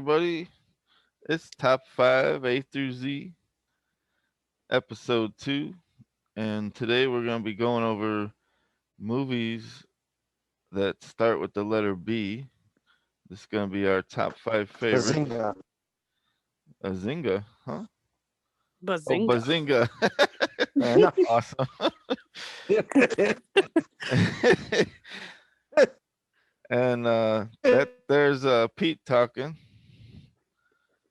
everybody. It's Top 5 A through Z, Episode 2. And today we're going to be going over movies that start with the letter B. This is going to be our top 5 favorites. Bazinga. Azinga, huh? Bazinga. Oh, Bazinga. No. Awesome. And there's Pete talking.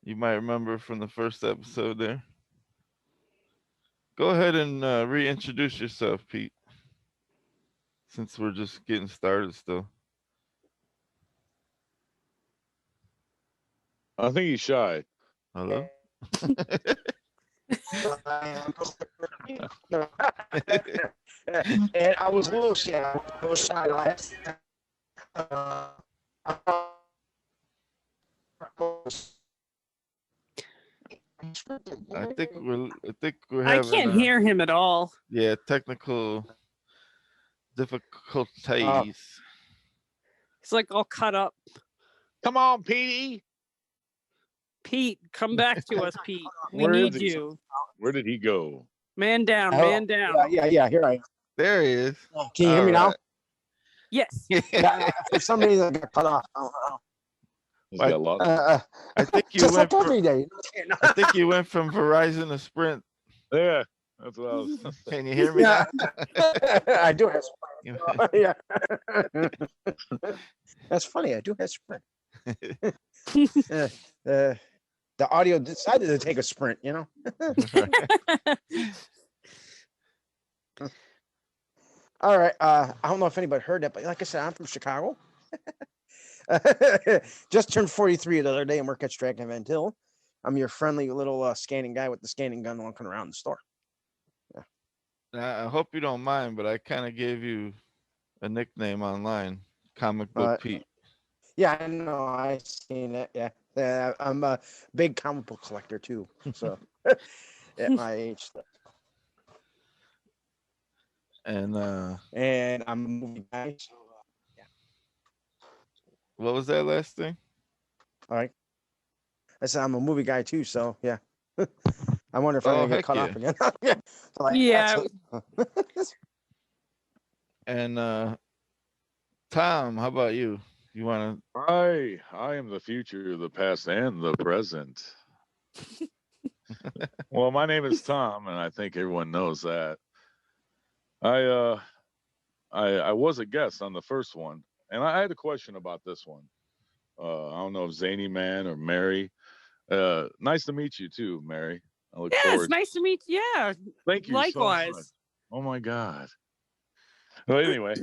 You might remember from the first episode there. Go ahead and reintroduce yourself, Pete, since we're just getting started still. I think he's shy. Hello? And I was a little shy. I was shy last. I think we're having. I can't hear him at all. Yeah, technical difficulties. He's like all cut up. Come on, Petey. Pete, come back to us, Pete. We Where need is he? you. Where did he go? Man down, man down. Yeah, here I am. There he is. Can you hear me now? Yes. Yeah, for some reason I got cut off. I don't know. He's got lost. I think you Just went. like every day. I think you went from Verizon to Sprint. Yeah, that's what I was. Can you hear me Yeah. now? I do have Sprint. Yeah. That's funny. I do have Sprint. The audio decided to take a sprint, you know. All right. I don't know if anybody heard that, but like I said, I'm from Chicago. Just turned 43 the other day and work at Stratton Van Til. I'm your friendly little scanning guy with the scanning gun walking around the store. I hope you don't mind, but I kind of gave you a nickname online, Comic Book Pete. Yeah, I know. I seen it. Yeah. I'm a big comic book collector too. So at my age. And I'm a movie guy. So, yeah. What was that last thing? All right. I said I'm a movie guy too. So yeah. I wonder if I'm gonna get cut off again. Yeah. So, like, Yeah. And Tom, how about you? You want to? I am the future, the past, and the present. Well, my name is Tom, and I think everyone knows that. I was a guest on the first one, and I had a question about this one. I don't know if Zany Man or Mary. Nice to meet you too, Mary. I look Yeah, forward. it's nice to meet you. Yeah. Thank you. Likewise. So much. Oh my God. Well, anyway.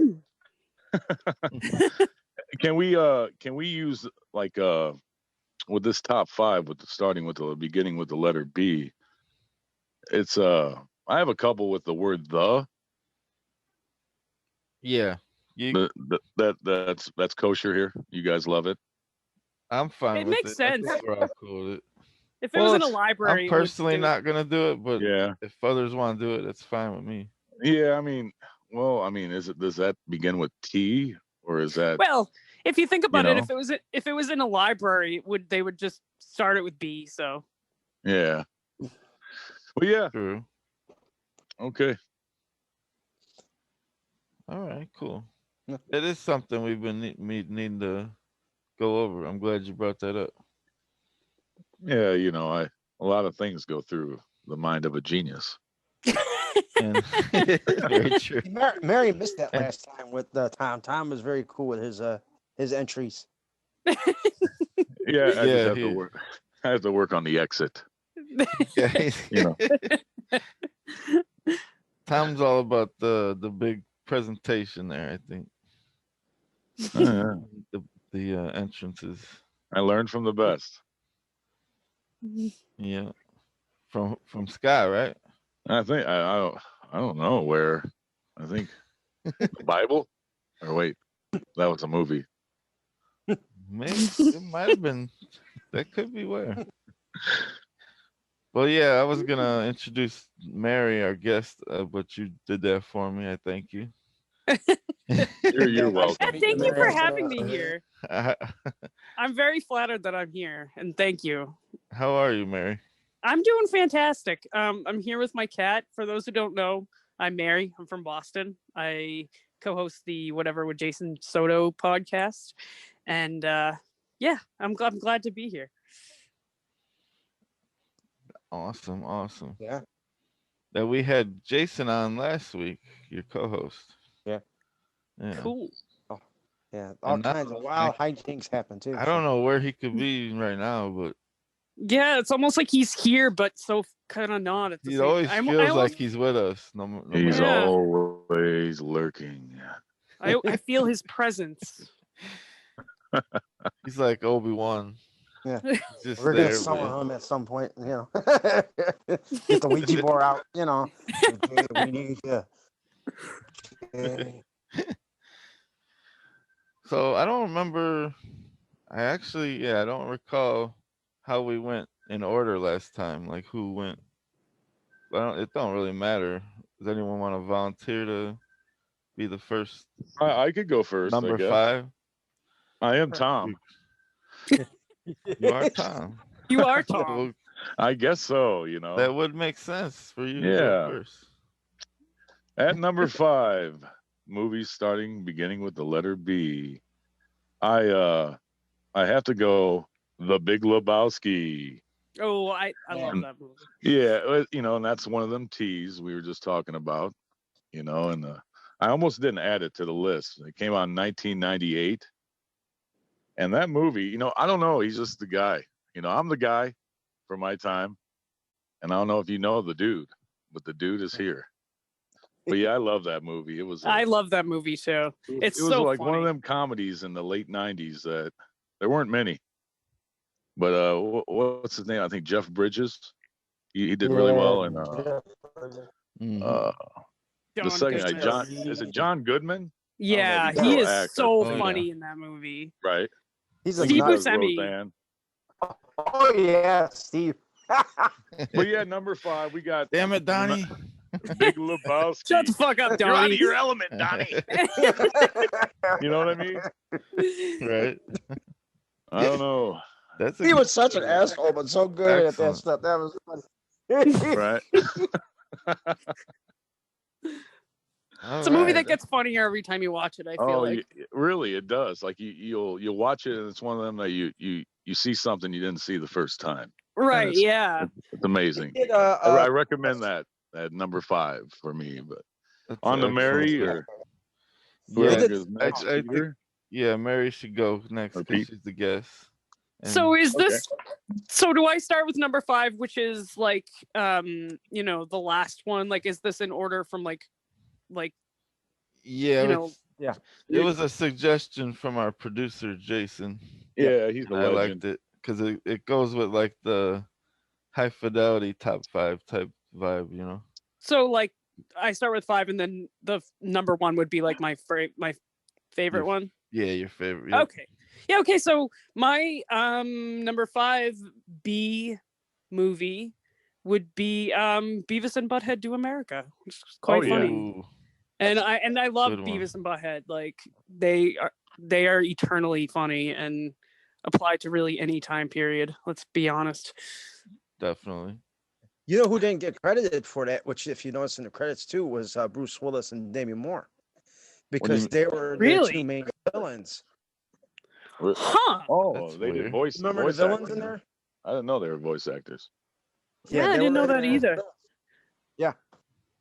Can we use like with this top 5 starting with the beginning with the letter B? It's I have a couple with the word the. Yeah. That's kosher here. You guys love it. I'm fine It with makes it. sense. I think we're all cool with it. If it was in a library, I'm personally not gonna do it, but Yeah. if others want to do it, it's fine with me. Yeah, I mean, does that begin with T or is that? Well, if you think about it, if it was in a library, they would just start it with B. So. Yeah. Well, yeah. True. Okay. All right, cool. It is something we've been needing to go over. I'm glad you brought that up. Yeah, a lot of things go through the mind of a genius. And very true. Mary missed that last time with Tom. Tom was very cool with his entries. Yeah, I have to work on the exit. Yeah, Tom's all about the big presentation there, I think. The entrances. I learned from the best. Yeah, from Sky, right? I think I don't know where. I think the Bible. Or wait, that was a movie. Maybe it might have been. That could be where. Well, yeah, I was gonna introduce Mary, our guest, but you did that for me. I thank you. You're welcome. And thank you for having me Uh, here. I'm very flattered that I'm here, and thank you. How are you, Mary? I'm doing fantastic. I'm here with my cat. For those who don't know, I'm Mary. I'm from Boston. I co-host the Whatever with Jason Soto podcast, and yeah, I'm glad to be here. Awesome, awesome. Yeah. That we had Jason on last week, your co-host. Yeah. Yeah. Cool. Yeah. All And now- kinds of wild hijinks happen too. I don't know where he could be right now, but Yeah, it's almost like he's here, but so kind of not at the he same always time. feels like he's with us. No He's matter- Yeah. always lurking. I feel his presence. He's like Obi-Wan. Yeah. He's just We're gonna there, summon man. him at some point, you know. Get the Ouija board out, you know. Okay, we need you. Okay. So I don't remember. I don't recall how we went in order last time. Like who went. It don't really matter. Does anyone want to volunteer to be the first I could go first. number I guess. 5? I am Tom. You are Tom. You are Tom. Well, I guess so. You know. that would make sense for you to go Yeah. first. At number 5, movies beginning with the letter B. I have to go The Big Lebowski. Oh, I love that movie. Yeah, and that's one of them T's we were just talking about. And I almost didn't add it to the list. It came out in 1998, and that movie, I don't know. He's just the guy. I'm the guy for my time, and I don't know if you know the dude, but the dude is here. But yeah, I love that movie. It was. I love that movie too. It's It was so like one of funny. them comedies in the late '90s that there weren't many. But what's his name? I think Jeff Bridges. He did really well. And Mhm. the John second guy, Goodman. is it John Goodman? Yeah, he's he still is an actor. so Oh, yeah. funny in that movie. Right. He's And a he Steve nut. does Buscemi. Roseanne. Oh yeah, Steve. But yeah, number 5, we got Damn it, Donnie. Big Lebowski. Shut the fuck up, You're out Donnie. of your element, Donnie. You know what I mean? Right? I don't know. That's He was such an asshole, but so good at that Excellent. stuff. That was funny. Right. It's a movie that gets funnier every time you watch it. I feel like. Really, it does. Like you'll watch it, and it's one of them that you see something you didn't see the first time. Right? it's- Yeah. It's amazing. Did, I recommend that at number 5 for me. But That's on the Mary excellent. or Yeah, whoever did- goes next, I think- Peter? yeah, Mary should go next Or because Pete? she's the guest. So is Okay. this? So do I start with number 5, which is like, the last one? Like, is this in order from like, yeah, you know? it was a suggestion from our producer Jason. Yeah, he's a I legend. liked it because it goes with like the high fidelity top 5 type vibe. So like, I start with 5, and then the number 1 would be like my favorite Your- one. Yeah, your favorite. Yeah. Okay. Yeah. Okay. So my number 5 B movie would be Beavis and Butthead Do America, which is quite Oh, yeah. funny. Ooh, And I love Good one. Beavis and Butthead. Like they are eternally funny and apply to really any time period. Let's be honest. definitely. You know who didn't get credited for that? Which, if you notice in the credits too, was Bruce Willis and Demi Moore, because mean? they were Really? the 2 main villains. Huh. Oh, That's they did weird. voice. Remember voice the villains acting, in huh? there? I didn't know they were voice actors. Yeah, I they didn't know were that either. Yeah.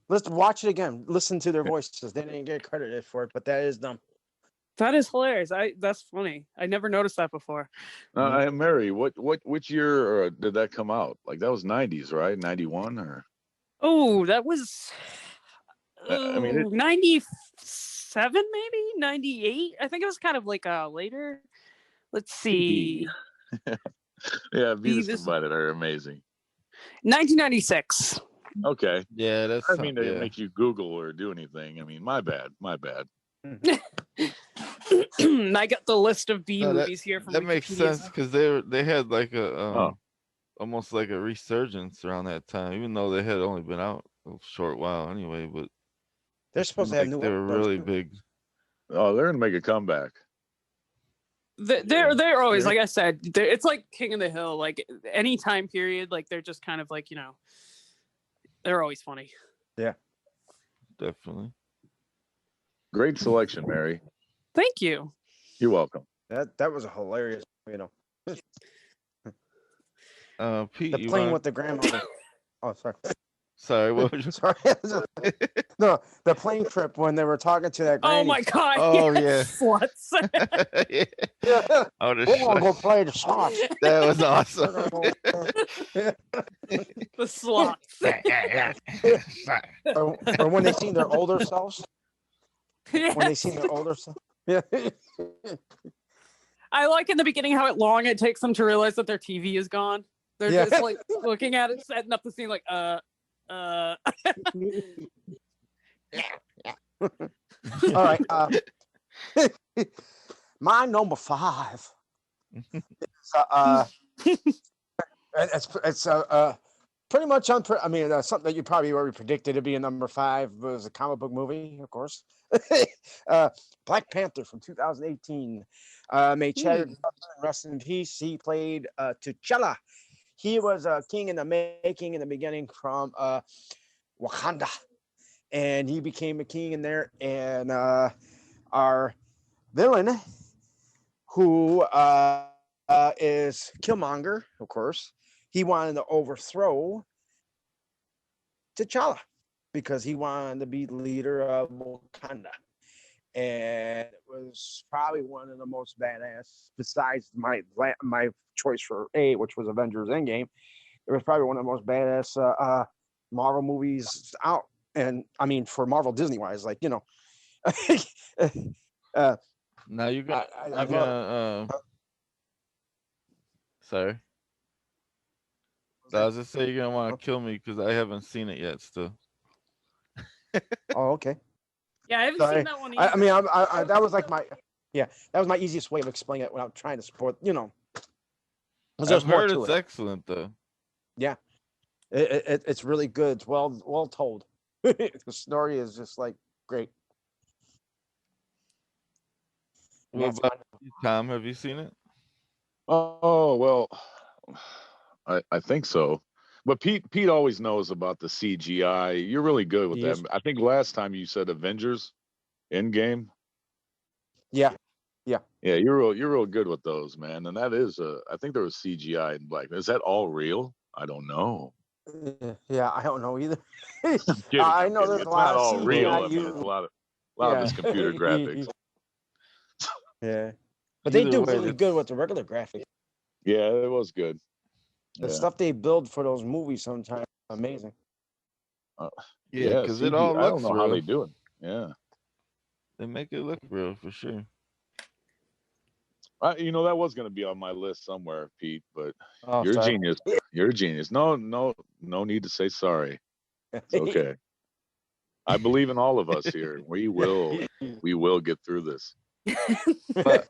Let's watch it again. Listen to their voices. They didn't get credited for it, but that is them. That is hilarious. That's funny. I never noticed that before. Mary, which year did that come out? Like that was '90s, right? '91 or? Oh, that was I mean, it- 97, maybe 98. I think it was kind of like later. Let's see. Yeah, Beavis Beavis- and Butthead are amazing. 1996. Okay, Yeah, that's. I mean to yeah. make you Google or do anything. I mean, my bad. I got the list of B No, movies here from That makes Wikipedia. sense because they had like a Oh. almost like a resurgence around that time, even though they had only been out a short while anyway. But They're supposed to have like, new they were episodes, really too. big. Oh, they're gonna make a comeback. They're always, Yeah. like I said, it's like King of the Hill. Like any time period, like they're just kind of like, they're always funny. Definitely. Great selection, Mary. Thank you. You're welcome. That was a hilarious, Pete, the you plane want? with the grandmother. Oh, sorry. Sorry, what was you? Sorry. No, the plane trip when they were talking to that Oh granny. my god! Oh, yes, sluts. Yeah. Yeah. Oh, the We're gonna go sluts. play the slots. That was We're awesome. gonna go- The slots. or when they seen their older selves. When they Yes. seen their older selves. Yeah. I like in the beginning how long it takes them to realize that their TV is gone. They're Yeah. just like looking at it, setting up the scene, like All right. My number 5. It's pretty much I mean, something that you probably already predicted to be a number 5 was a comic book movie, of course. Black Panther from 2018. May Chadwick Boseman rest in peace. He played T'Challa. He was a king in the making in the beginning from Wakanda, and he became a king in there. And our villain, who is Killmonger, of course, he wanted to overthrow T'Challa because he wanted to be leader of Wakanda. And it was probably one of the most badass, besides my choice for A, which was Avengers Endgame. It was probably one of the most badass Marvel movies out. And I mean, for Marvel Disney wise, like, Now you're gonna. I You're gonna. Sorry. I was just saying you're gonna want to kill me because I haven't seen it yet. Still. Oh, okay. Yeah, I haven't Sorry. seen that one either. I mean, I that was like my, that was my easiest way of explaining it without trying to support, because I've there's more heard to it's it. excellent though. Yeah, it's really good. It's well told. The story is just like great. What That's about you, Tom? Have you seen it? Oh well, I think so. But Pete always knows about the CGI. You're really good with He that. is. I think last time you said Avengers Endgame. Yeah, Yeah, you're real good with those, man. And that is I think there was CGI in Black. Is that all real? I don't know. yeah. I don't know either. I'm kidding. I I'm know kidding. there's It's a lot not of all real. I CGI mean, it's a lot of yeah. it's computer graphics. Yeah, but they Either do way, really good with the regular graphics. Yeah, it was good. The Yeah. stuff they build for those movies sometimes amazing. Yeah, because it CG all I don't looks know how real. they do it. Yeah. They make it look real for sure. That was going to be on my list somewhere, Pete, but Oh, you're a sorry. genius. You're a genius. No need to say sorry. It's okay. I believe in all of us here. We will get through this. But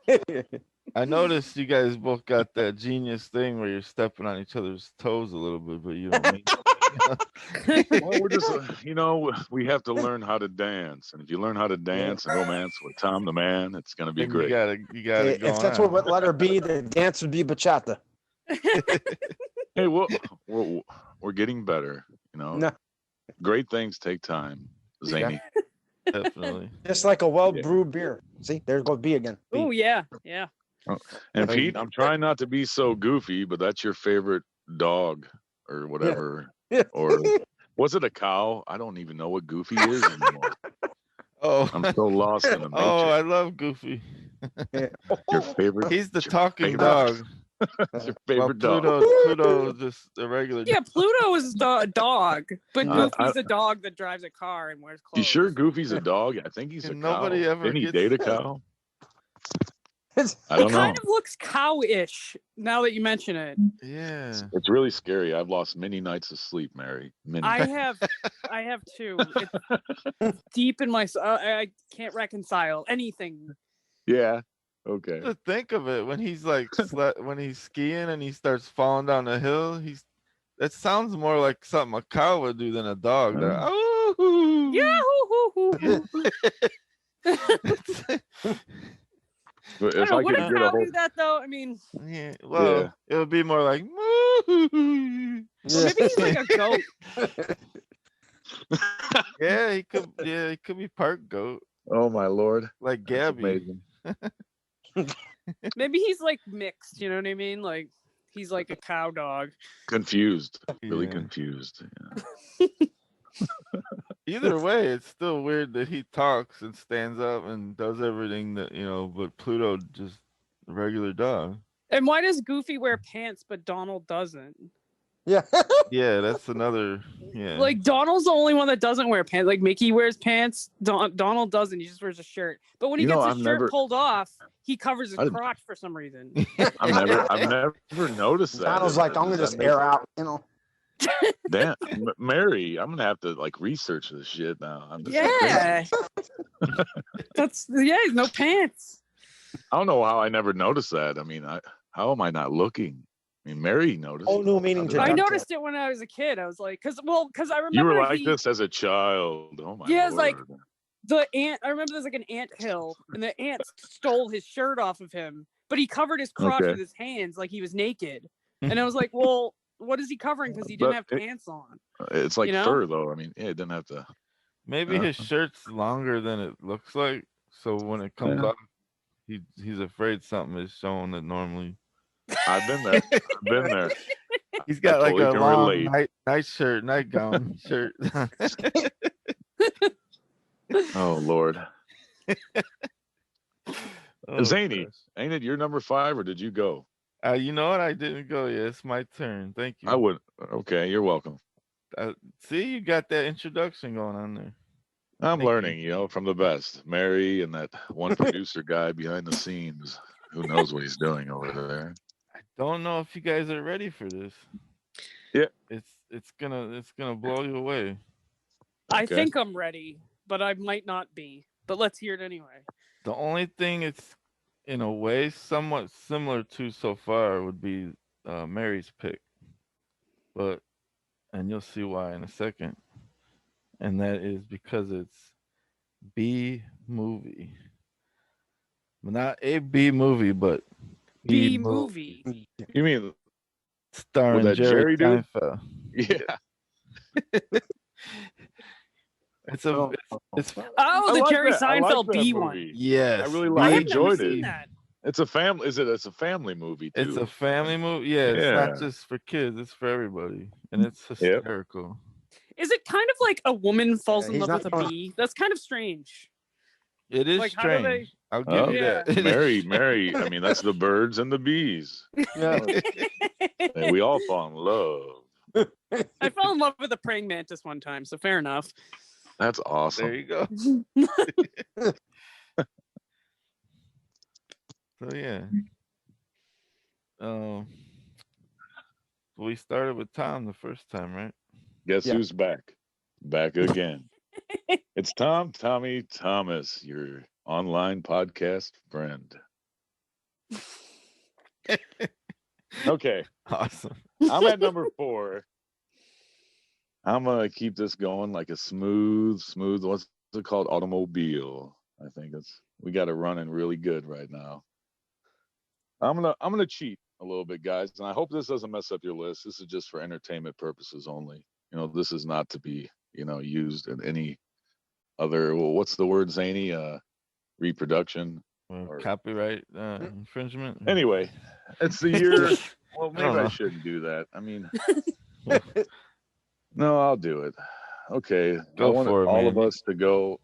I noticed you guys both got that genius thing where you're stepping on each other's toes a little bit, but you don't mean. Well, we're just, we have to learn how to dance, and if you learn how to dance and romance with Tom the Man, it's going to be Then great. you got it going If that's on. what letter B, the dance would be bachata. Hey, well, we're getting better. No, Great things take time. Zany. Definitely. just like a well-brewed beer. See, there goes B again. B. Oh yeah. And Pete, I'm trying not to be so goofy, but that's your favorite dog or whatever. Yeah. Or was it a cow? I don't even know what Goofy is anymore. Oh, I'm so lost in the matrix. oh, I love Goofy. Yeah. Your favorite? He's the your talking favorite- dog. That's your Well, favorite dog. Pluto's just a regular. Yeah, Pluto is a dog, but Uh, Goofy's a dog that drives a car and wears You clothes. sure Goofy's a dog? I think he's a And cow. nobody ever Didn't he gets date a that. cow? I He don't know. kind of looks cow-ish now that you mention it. Yeah. It's really scary. I've lost many nights of sleep, Mary. Many. I have too. It's deep in my. I can't reconcile anything. Yeah. Okay. To think of it when he's like when he's skiing and he starts falling down the hill, that sounds more like something a cow would do than a dog. Oh. Oh, Yeah. hoo, hoo, hoo, hoo. If I don't know. I Would could a get a cow whole, do that though? I mean, Yeah, well, it would be more like moo. or maybe he's like a goat. Yeah, he could. Yeah, he could be part goat, oh my lord, like that's Gabby. amazing. Maybe he's like mixed. You know what I mean? Like he's like a cow dog. Confused, really Yeah. confused. Either way, it's still weird that he talks and stands up and does everything that but Pluto just a regular dog. And why does Goofy wear pants but Donald doesn't? Yeah. Yeah, that's another. Yeah. Like Donald's the only one that doesn't wear pants. Like Mickey wears pants, Donald doesn't. He just wears a shirt. But when he gets his shirt pulled off, he covers his crotch for some reason. I've never noticed that. Donald's like, I'm gonna just air out, Damn, Mary, I'm gonna have to like research this shit now. Yeah. He's no pants. I don't know how I never noticed that. I mean, how am I not looking? I mean, Mary noticed. Oh, no meaning to I that. noticed it when I was a kid. I was like, because I remember you were like this as a child. Oh my yeah, it's Lord. like the ant. I remember there's like an ant hill, and the ants stole his shirt off of him, but he covered his crotch with his hands like he was naked. And I was like, well, what is he covering? Because he didn't have pants on. It's like fur, though. I mean, yeah, it didn't have to. Maybe his shirt's longer than it looks like, so when it comes off, he's afraid something is showing that normally. I've been there. I've been there. He's got like a long nightgown shirt. Oh Lord. Zany, gosh. ain't it your number 5, or did you go? You know what? I didn't go yet. It's my turn. Thank you. I would. Okay, you're welcome. See, you got that introduction going on there. I'm learning, from the best. Mary and that one producer guy behind the scenes. Who knows what he's doing over there? I don't know if you guys are ready for this. Yeah. It's gonna blow you away. I think I'm ready, but I might not be. But let's hear it anyway. The only thing it's in a way somewhat similar to so far would be Mary's pick. And you'll see why in a second. And that is because it's B movie. Not a B movie, but B movie. You mean starring that Jerry dude? Seinfeld? Yeah. It's the like Jerry that. I Seinfeld like that B movie. one. Yes, I I enjoyed never it. seen that. It's a family. It's a family movie too. It's a family movie. Yeah, it's not just for kids; it's for everybody, and it's hysterical. Is it kind of like a woman falls in he's love with not a bee? That's kind of strange. It is Like, how do strange. I'll give you Yeah. that. Mary. I mean, that's the birds and the bees. Yeah. And we all fall in love. I fell in love with a praying mantis one time, so fair enough. That's awesome. There you go. So yeah. We started with Tom the first time, right? Guess who's back? Back again. It's Tommy Thomas, your online podcast friend. Okay. Awesome. I'm at number 4. I'm gonna keep this going like a smooth. What's it called? Automobile. I think we got it running really good right now. I'm gonna cheat a little bit, guys, and I hope this doesn't mess up your list. This is just for entertainment purposes only. This is not to be used in any other. Well, what's the word, Zany? Reproduction or copyright infringement. Anyway, it's the year. Well, maybe I shouldn't do that. I mean. No, I'll do it. Okay. Go I want for it, all man. of us to go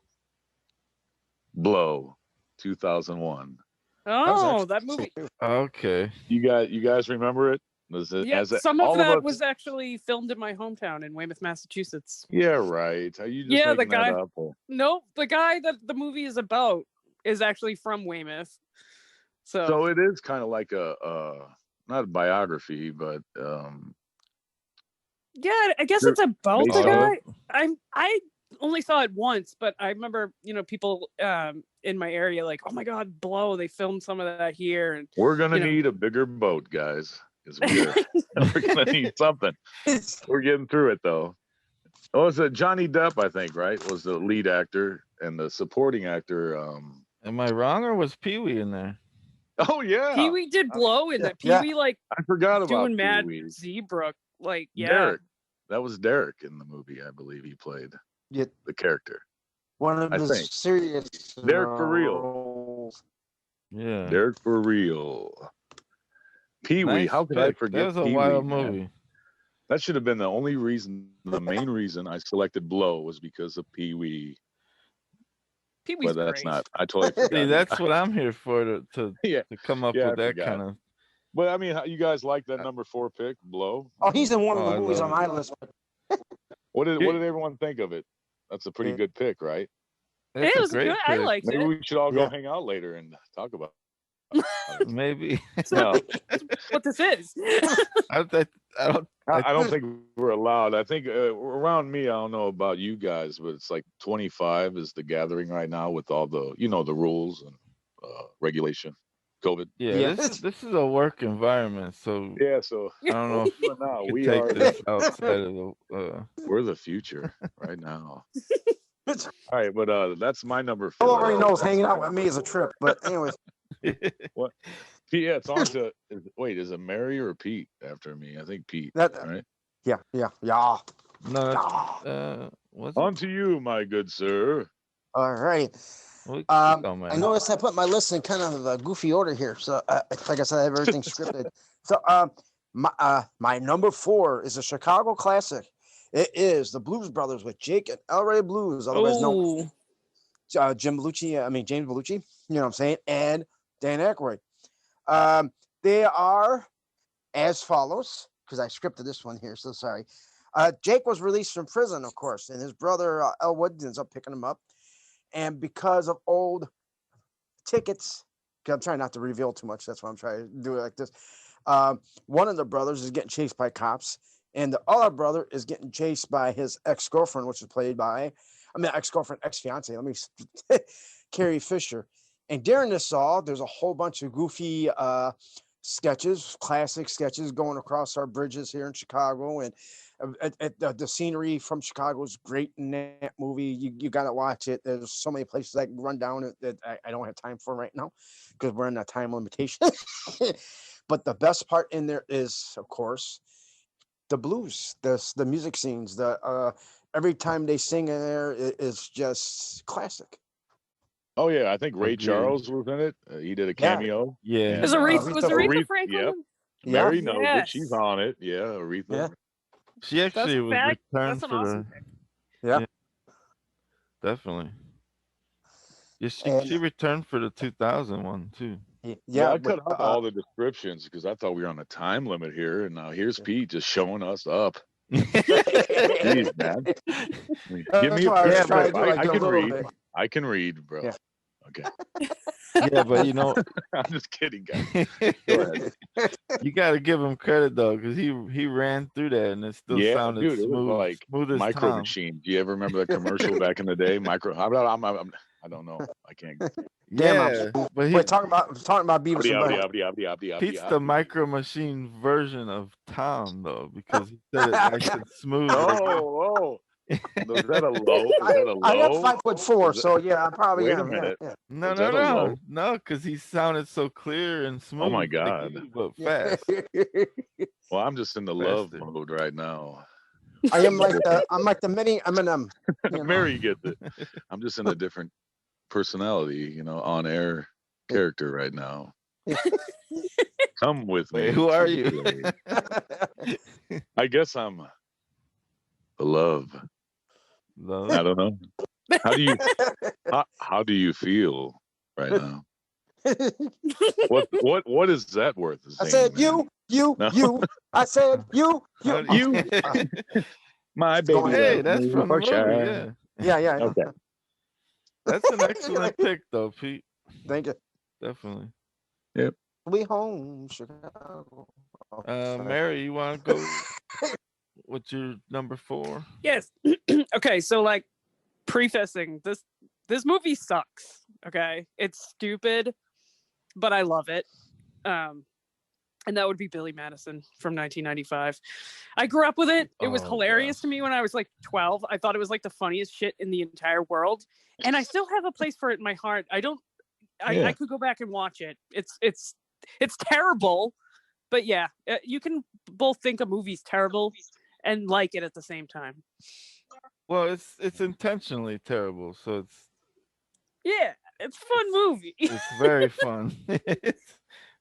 Blow 2001. Oh, that movie. Okay. You guys remember it? Was it Yeah, some all of that us? was actually filmed in my hometown in Weymouth, Massachusetts. Yeah, right. Are you just Yeah, the making guy- that up? Or- Nope, the guy that the movie is about is actually from Weymouth. So it is kind of like a not a biography, but yeah, I guess You're- it's about the based on guy. I only saw it once, but I remember people in my area like, oh my god, Blow! They filmed some of that here, and we're gonna You know. need a bigger boat, guys, because we're gonna need something. We're getting through it though. Oh, it's Johnny Depp, I think, right? Was the lead actor and the supporting actor. Am I wrong, or was Pee Wee in there? Oh yeah, Pee Wee did blow in that. Pee Yeah. Wee like I forgot about doing Pee Mad Wee. Zebra. Like yeah. Derek. That was Derek in the movie. I believe he played Yeah, the character. one of I his think. serious Derek for real. roles. Yeah. Derek for real. Pee Wee. Nice How could I pick. That forget was a Pee Wee, wild man? movie. That should have been the only reason, the main reason I selected Blow was because of Pee Wee. Pee Wee's But that's great. not. I totally forgot. See, that's what I'm here for, to Yeah, come up yeah, I with that forgot. kind of. But I mean, how you guys like that number 4 pick, Blow? Oh, he's in one of Oh, the I movies on love my list. What did everyone think of it? That's a pretty good pick, right? That's It a was great good. I pick. liked Maybe it. we should all go Yeah. hang out later and talk about it. Maybe. No, What this is. I don't. I don't think we're allowed. I think around me, I don't know about you guys, but it's like 25 is the gathering right now with all the, the rules and regulation, COVID. Yeah, Yeah. this is a work environment, so Yeah, so I don't know if you and now we we could take are this outside of the. we're the future right now. All right, but that's my number 4. Who already knows hanging out with me is a trip. But anyways, What? Yeah, it's on to. Wait, is it Mary or Pete after me? I think Pete. that Right. yeah. No, Yeah. was On it? to you, my good sir. All right. We I don't mind. noticed I put my list in kind of a goofy order here. So, like I said, I have everything scripted. So, my number 4 is a Chicago classic. It is the Blues Brothers with Jake and El Rey Blues, otherwise known Oh, as James Belushi. You know what I'm saying? And Dan Aykroyd. They are as follows, because I scripted this one here, so sorry. Jake was released from prison, of course, and his brother Elwood ends up picking him up. And because of old tickets, because I'm trying not to reveal too much, that's why I'm trying to do it like this. One of the brothers is getting chased by cops, and the other brother is getting chased by his ex-girlfriend, which is played by, ex-fiance. Let me Carrie Fisher. And during this all, there's a whole bunch of goofy sketches, classic sketches going across our bridges here in Chicago, and the scenery from Chicago is great in that movie. You got to watch it. There's so many places I can run down that I don't have time for right now because we're in a time limitation. But the best part in there is, of course, the blues, the music scenes. The every time they sing in there is just classic. Oh yeah, I think Ray Agreed. Charles was in it. He did a cameo. Yeah. was And, Aretha Franklin? Yep. Yeah. Mary knows it. She's Yes. on it. Yeah, Aretha. Yeah. She actually was That's returned an for awesome the. pick. Yeah. Definitely. Yeah, she And returned for the 2000 one too. Yeah, I but, cut out all the descriptions because I thought we were on a time limit here, and now here's Pete just showing us up. Jeez, man. Give me that's a why I was picture. trying to do I like a can little read. bit. I can read, bro. Yeah. Okay. Yeah, but you know, I'm just kidding, guys. Go ahead. you got to give him credit though, because he ran through that and it still Yeah, sounded dude, it was smooth, like smooth as Micro Tom. Machine. Do you ever remember that commercial back in the day? I don't know. I can't. Yeah, but We're talking about Beavis and Butthead. Pete's the Micro Machine version of Tom though, because he said it nice and smooth. Oh. Was that a low? Was that a I got low? 5'4", so yeah, I probably Wait a am. minute. Yeah. No, because he sounded so clear and smooth. Oh my like God. you, but fast. Well, I'm just in the love Faster. mode right now. I'm like the mini Eminem. You know. Mary gets it. I'm just in a different personality, on air character right now. Come with me. Wait, who are to the you? play. I guess I'm the love. Love. I don't know. How do you feel right now? What is that worth? I said man? you. I said you. How do You. My baby. Hey, loves that's me from the for movie. sure. Yeah, Yeah. Okay. that's an excellent pick though, Pete. Thank you. Definitely. We home, Chicago. Oh, sorry. Mary, you want to go with your number 4? Yes. Okay, so like prefacing this movie sucks. Okay, it's stupid, but I love it. And that would be Billy Madison from 1995. I grew up with it. It was hilarious to me when I was like 12. I thought it was like the funniest shit in the entire world. And I still have a place for it in my heart. I could go back and watch it. It's terrible, but yeah, you can both think a movie's terrible and like it at the same time. Well, it's intentionally terrible, so Yeah, it's a fun movie. it's very fun.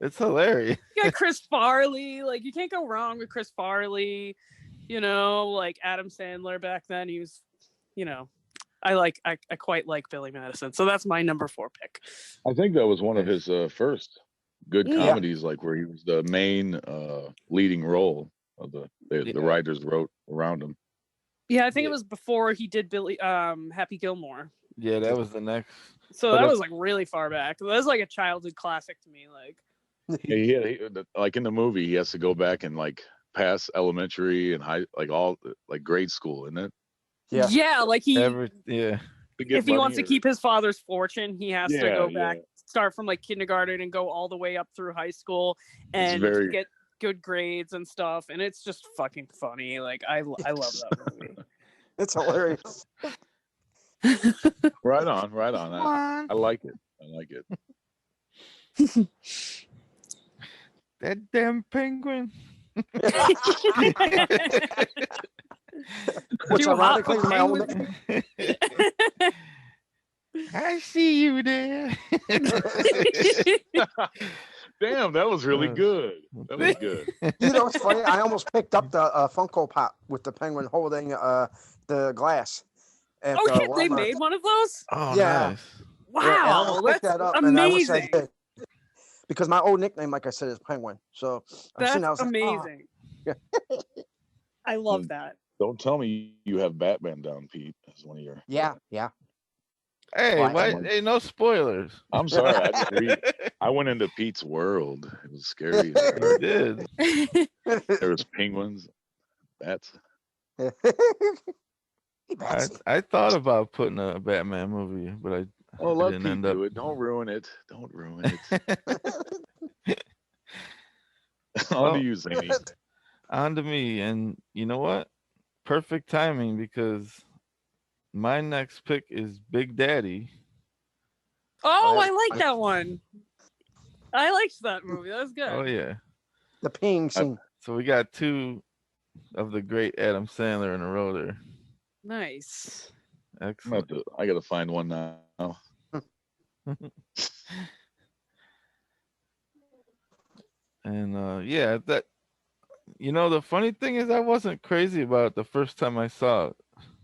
It's hilarious. You got Chris Farley. Like, you can't go wrong with Chris Farley. You know, like Adam Sandler back then. He was, you know, I quite like Billy Madison. So that's my number 4 pick. I think that was one of his first good comedies, like where he was the main leading role of the writers wrote around him. Yeah, I think it was before he did Happy Gilmore. Yeah, that was the next. So that was like really far back. That was like a childhood classic to me. Like, he like in the movie, he has to go back and like pass elementary and high, like all like grade school, isn't it? Yeah, like if he wants to keep his father's fortune, he has to go back, start from like kindergarten and go all the way up through high school and get good grades and stuff. And it's just fucking funny. Like, I love that movie. It's hilarious. Right on. I like it. That damn penguin. Which ironically is my own nickname. I see you there. Damn, that was really good. That was good. You know, it's funny. I almost picked up the Funko Pop with the penguin holding the glass. At, shit, they made one of those? Oh, yeah. Nice. Wow, that's that up, amazing. Because my old nickname, like I said, is Penguin. So that's amazing. Like, I love that. Don't tell me you have Batman down, Pete, as one of your. Yeah. Hey, hey, no spoilers. I'm sorry. I went into Pete's world. It was scary. You did. There was penguins, bats. I thought about putting a Batman movie, but I didn't end up. Do it. Don't ruin it. On to you, Zany. On to me, and you know what? Perfect timing, because my next pick is Big Daddy. Oh, I like that one. I liked that movie. That was good. Oh yeah, the peeing scene. So we got 2 of the great Adam Sandler in a row there. Nice. Excellent. I gotta find one now. And that, you know, the funny thing is I wasn't crazy about it the first time I saw it,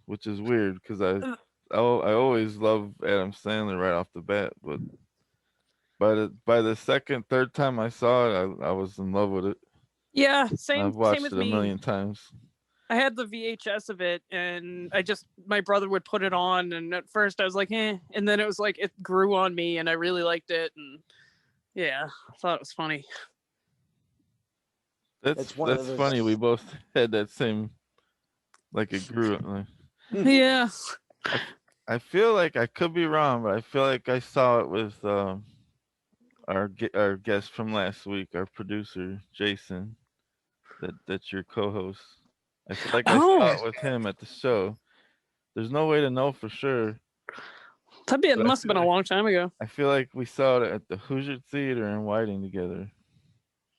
which is weird because I always love Adam Sandler right off the bat, but by the second, third time I saw it, I was in love with it. Yeah, same. I've watched same with it a million times. I had the VHS of it, and my brother would put it on, and at first I was like, and then it was like, it grew on me, and I really liked it, and yeah, I thought it was funny. That's funny. We both had that same, like, it grew. Yeah. I feel like I could be wrong, but I feel like I saw it with our guest from last week, our producer Jason, that's your co-host. I feel like I saw it with him at the show. There's no way to know for sure. It must have been a long time ago. I feel like we saw it at the Hoosier Theater in Whiting together,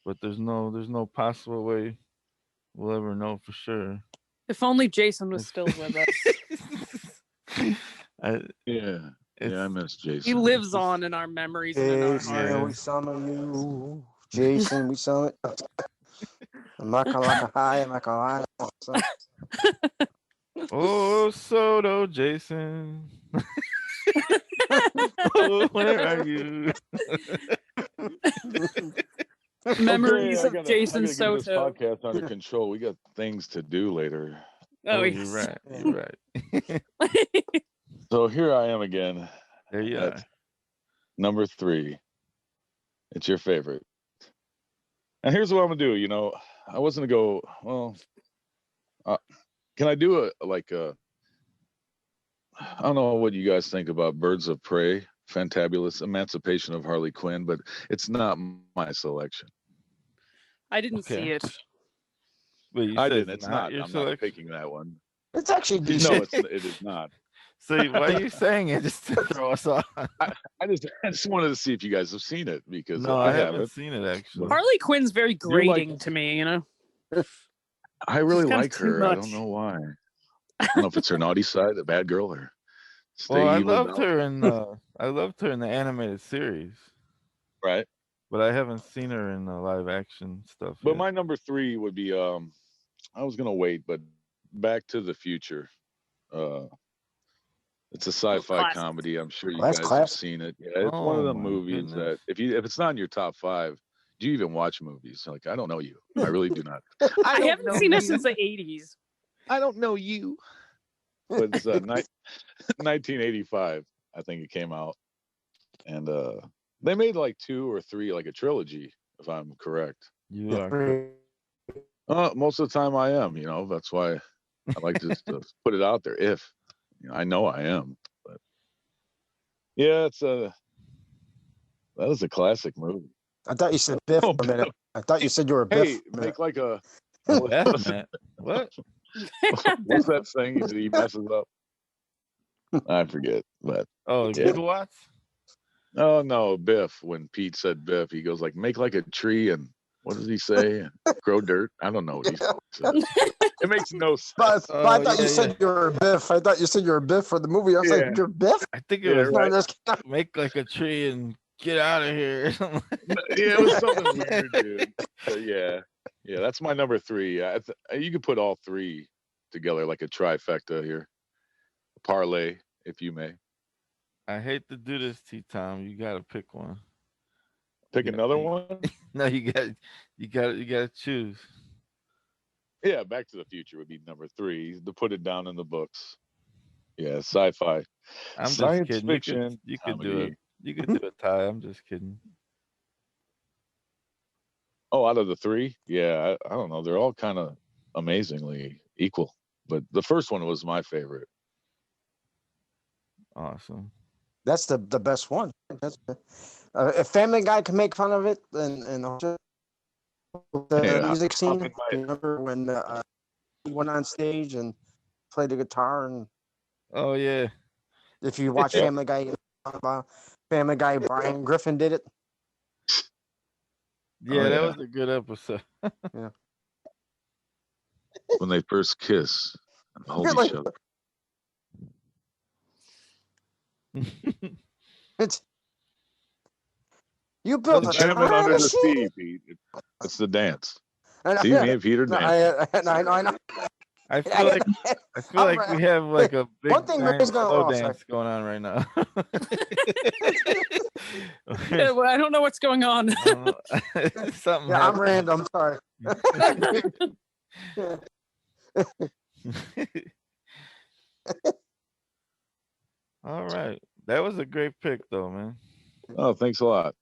but there's no possible way we'll ever know for sure. If only Jason was still with us. I miss Jason. He lives on in our memories and in our hearts. Yeah, we summon you, Jason. We summon. I'm not gonna like a high. I'm not gonna lie. Oh, Soto, Jason. Oh, where are you? Memories of Jason Soto. Get this podcast under control. We got things to do later. Oh, yes. You're right. So here I am again. There you are. Number 3. It's your favorite. And here's what I'm gonna do. You know, I wasn't gonna go. Well, can I do I don't know what you guys think about Birds of Prey, Fantabulous Emancipation of Harley Quinn, but it's not my selection. I didn't Okay. see it. Wait, you I said didn't. it's It's not not. your I'm not selection? picking that one. It's actually No, decent. it is not. So why are you saying it just to throw us off? I just wanted to see if you guys have seen it because No, I I haven't haven't. seen it actually. Harley Quinn's very You're like- grating to me, you know. I really kind of like too her. I don't much. know why. I don't know if it's her naughty side, the bad girl, or stay Well, I evil loved about her in the animated series, right. but I haven't seen her in the live action stuff But yet. my number 3 would be I was gonna wait, but Back to the Future. It's a sci-fi Classic. comedy. I'm sure you That's guys have classic. seen it. Yeah, it's one of Oh the my movies goodness. that if it's not in your top 5, do you even watch movies? Like, I don't know you. I really do not. I don't haven't know seen it you. since the 80s. I don't know you. But it's 1985, I think it came out, and they made like 2 or 3, like a trilogy, if I'm correct. You are correct. Most of the time I am. That's why I like to put it out there. If I know I am, but yeah, that is a classic movie. I thought you said Biff Oh, for a minute. I thought you said you were a Biff. Hey, for a minute. make like a Beth, man. What? what's that thing he messes up? I forget, but Oh, Yeah. gigawatts? oh no, Biff. When Pete said Biff, he goes like, make like a tree, and what does he say? Grow dirt. I don't know what he says. It makes no sense. But I thought yeah, you said you were a Biff. I thought you said you were a Biff for the movie. I was Yeah. like, you're Biff? I think it Yeah, was right. No, that's make like a tree and get out of here. Yeah, it was something weird, dude. But yeah, that's my number 3. You could put all 3 together like a trifecta here, a parlay, if you may. I hate to do this, T Tom. You gotta pick one. Pick Yeah, another you- one. No, you gotta choose. Yeah, Back to the Future would be number 3 to put it down in the books. Yeah, sci-fi, I'm just science kidding. fiction, You could comedy. do a tie. I'm just kidding. Oh, out of the 3, yeah, I don't know. They're all kind of amazingly equal, but the first one was my favorite. Awesome. that's the best one. That's if Family Guy can make fun of it and the Yeah, music how scene. could my- Remember when he went on stage and played the guitar? And Oh yeah. if you watch Yeah. Family Guy, Family Guy, Brian Griffin did it. Yeah, Oh, that yeah. was a good episode. when they first kiss and hold You're each like- other. It's you built a Enchantment time under the machine. sea, Pete. It's the dance. I know, See me and Peter no, dance. I know. I feel like we have like a big One thing giant Mary's gonna- slow oh, sorry. dance going on right now. Yeah, well, I don't know what's going on. I don't know. Something Yeah, I'm happened. random. Sorry. All right, that was a great pick, though, man. Oh, thanks a lot.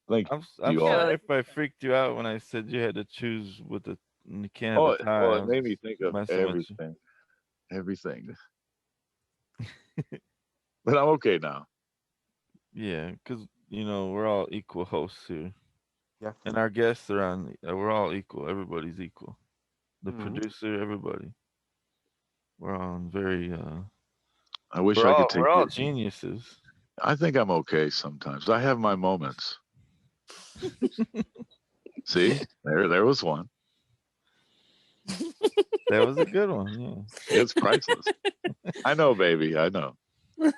Thank I'm You all. sorry if I freaked you out when I said you had to choose with the you can't have Oh, a tie. well, I it was made me just think of messing with you. everything. But I'm okay now. Yeah, because we're all equal hosts here, Yeah. and our guests are on. We're all equal. Everybody's equal. The Mhm. producer, everybody. We're on very. I wish We're I all could take we're all your- geniuses. I think I'm okay sometimes. I have my moments. See, there was one. That was a good one. Yeah. It's priceless. I know, baby. I know. So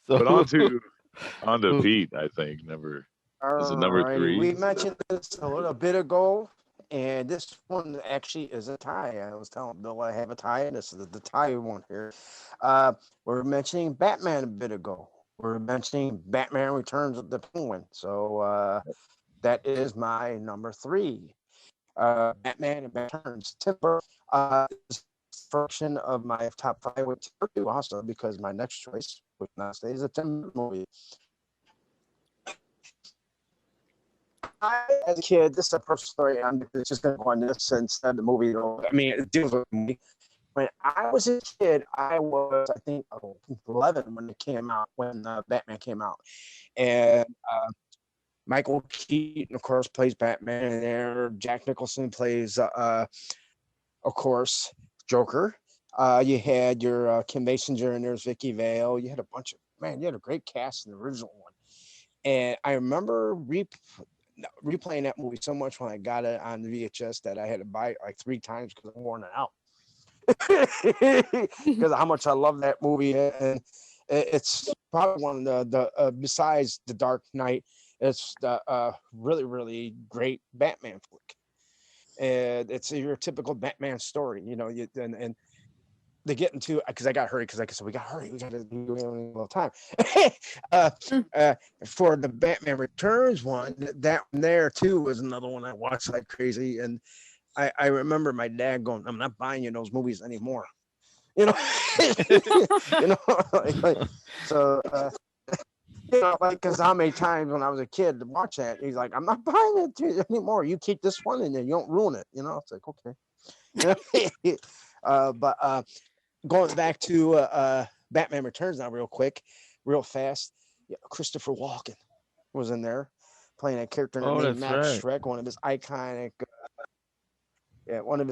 But on to Pete. I think Is it number Alrighty, 3? we mentioned this a little bit ago, and this one actually is a tie. I was telling Bill I have a tie, and this is the tie one here. We're mentioning Batman a bit ago. We're mentioning Batman Returns of the Penguin. So that is my number 3. Batman and Batman Returns. Timber is version of my top 5 with Timber 2 also, because my next choice, which now stays a Timber movie. As a kid, this is a personal story. I'm just going to go on this instead of the movie. I mean, it deals with me. When I was a kid, I was, I think, 11 when it came out, when Batman came out. And Michael Keaton, of course, plays Batman in there. Jack Nicholson plays, of course, Joker. You had your Kim Basinger and there's Vicky Vale. You had a bunch of man. You had a great cast in the original one, and I remember replaying that movie so much when I got it on the VHS that I had to buy it like 3 times because I worn it out. Because how much I love that movie, and it's probably one of the besides The Dark Knight, it's the really really great Batman flick, and it's your typical Batman story, you know. And they get into because I got hurried because like I said we got hurried, we got to do it in a little time. uh, uh, for the Batman Returns one, that one there too was another one I watched like crazy, and I remember my dad going, "I'm not buying you those movies anymore." You know, you know, so you know, like because how many times when I was a kid to watch that, he's like, "I'm not buying it anymore. You keep this one and then you don't ruin it." You know, it's like okay. But going back to Batman Returns now, real quick, real fast. Yeah, Christopher Walken was in there playing a character Oh, named that's Max right. Schreck, one of his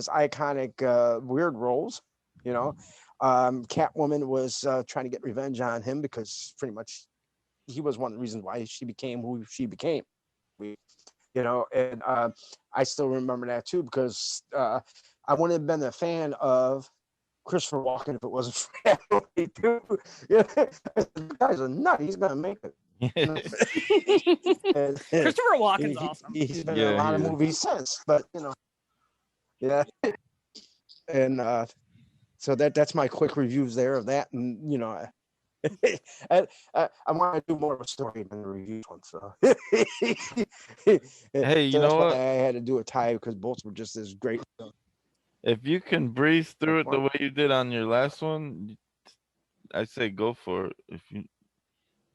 iconic weird roles, you know. Catwoman was trying to get revenge on him because pretty much he was one of the reasons why she became who she became. You know, and I still remember that too because I wouldn't have been a fan of Christopher Walken if it wasn't for that movie too. Yeah, the guy's a nut. He's gonna make it. You know? Christopher Walken's awesome. He's been in Yeah, a lot he of is. movies since, but you know, yeah. And so that's my quick reviews there of that, and you know, I want to do more of a story than the reviews one. So, Hey, you so that's know why I what? had to do a tie because both were just as great. If you can breeze through it the Fun. way you did on your last one, I say go for it. If you,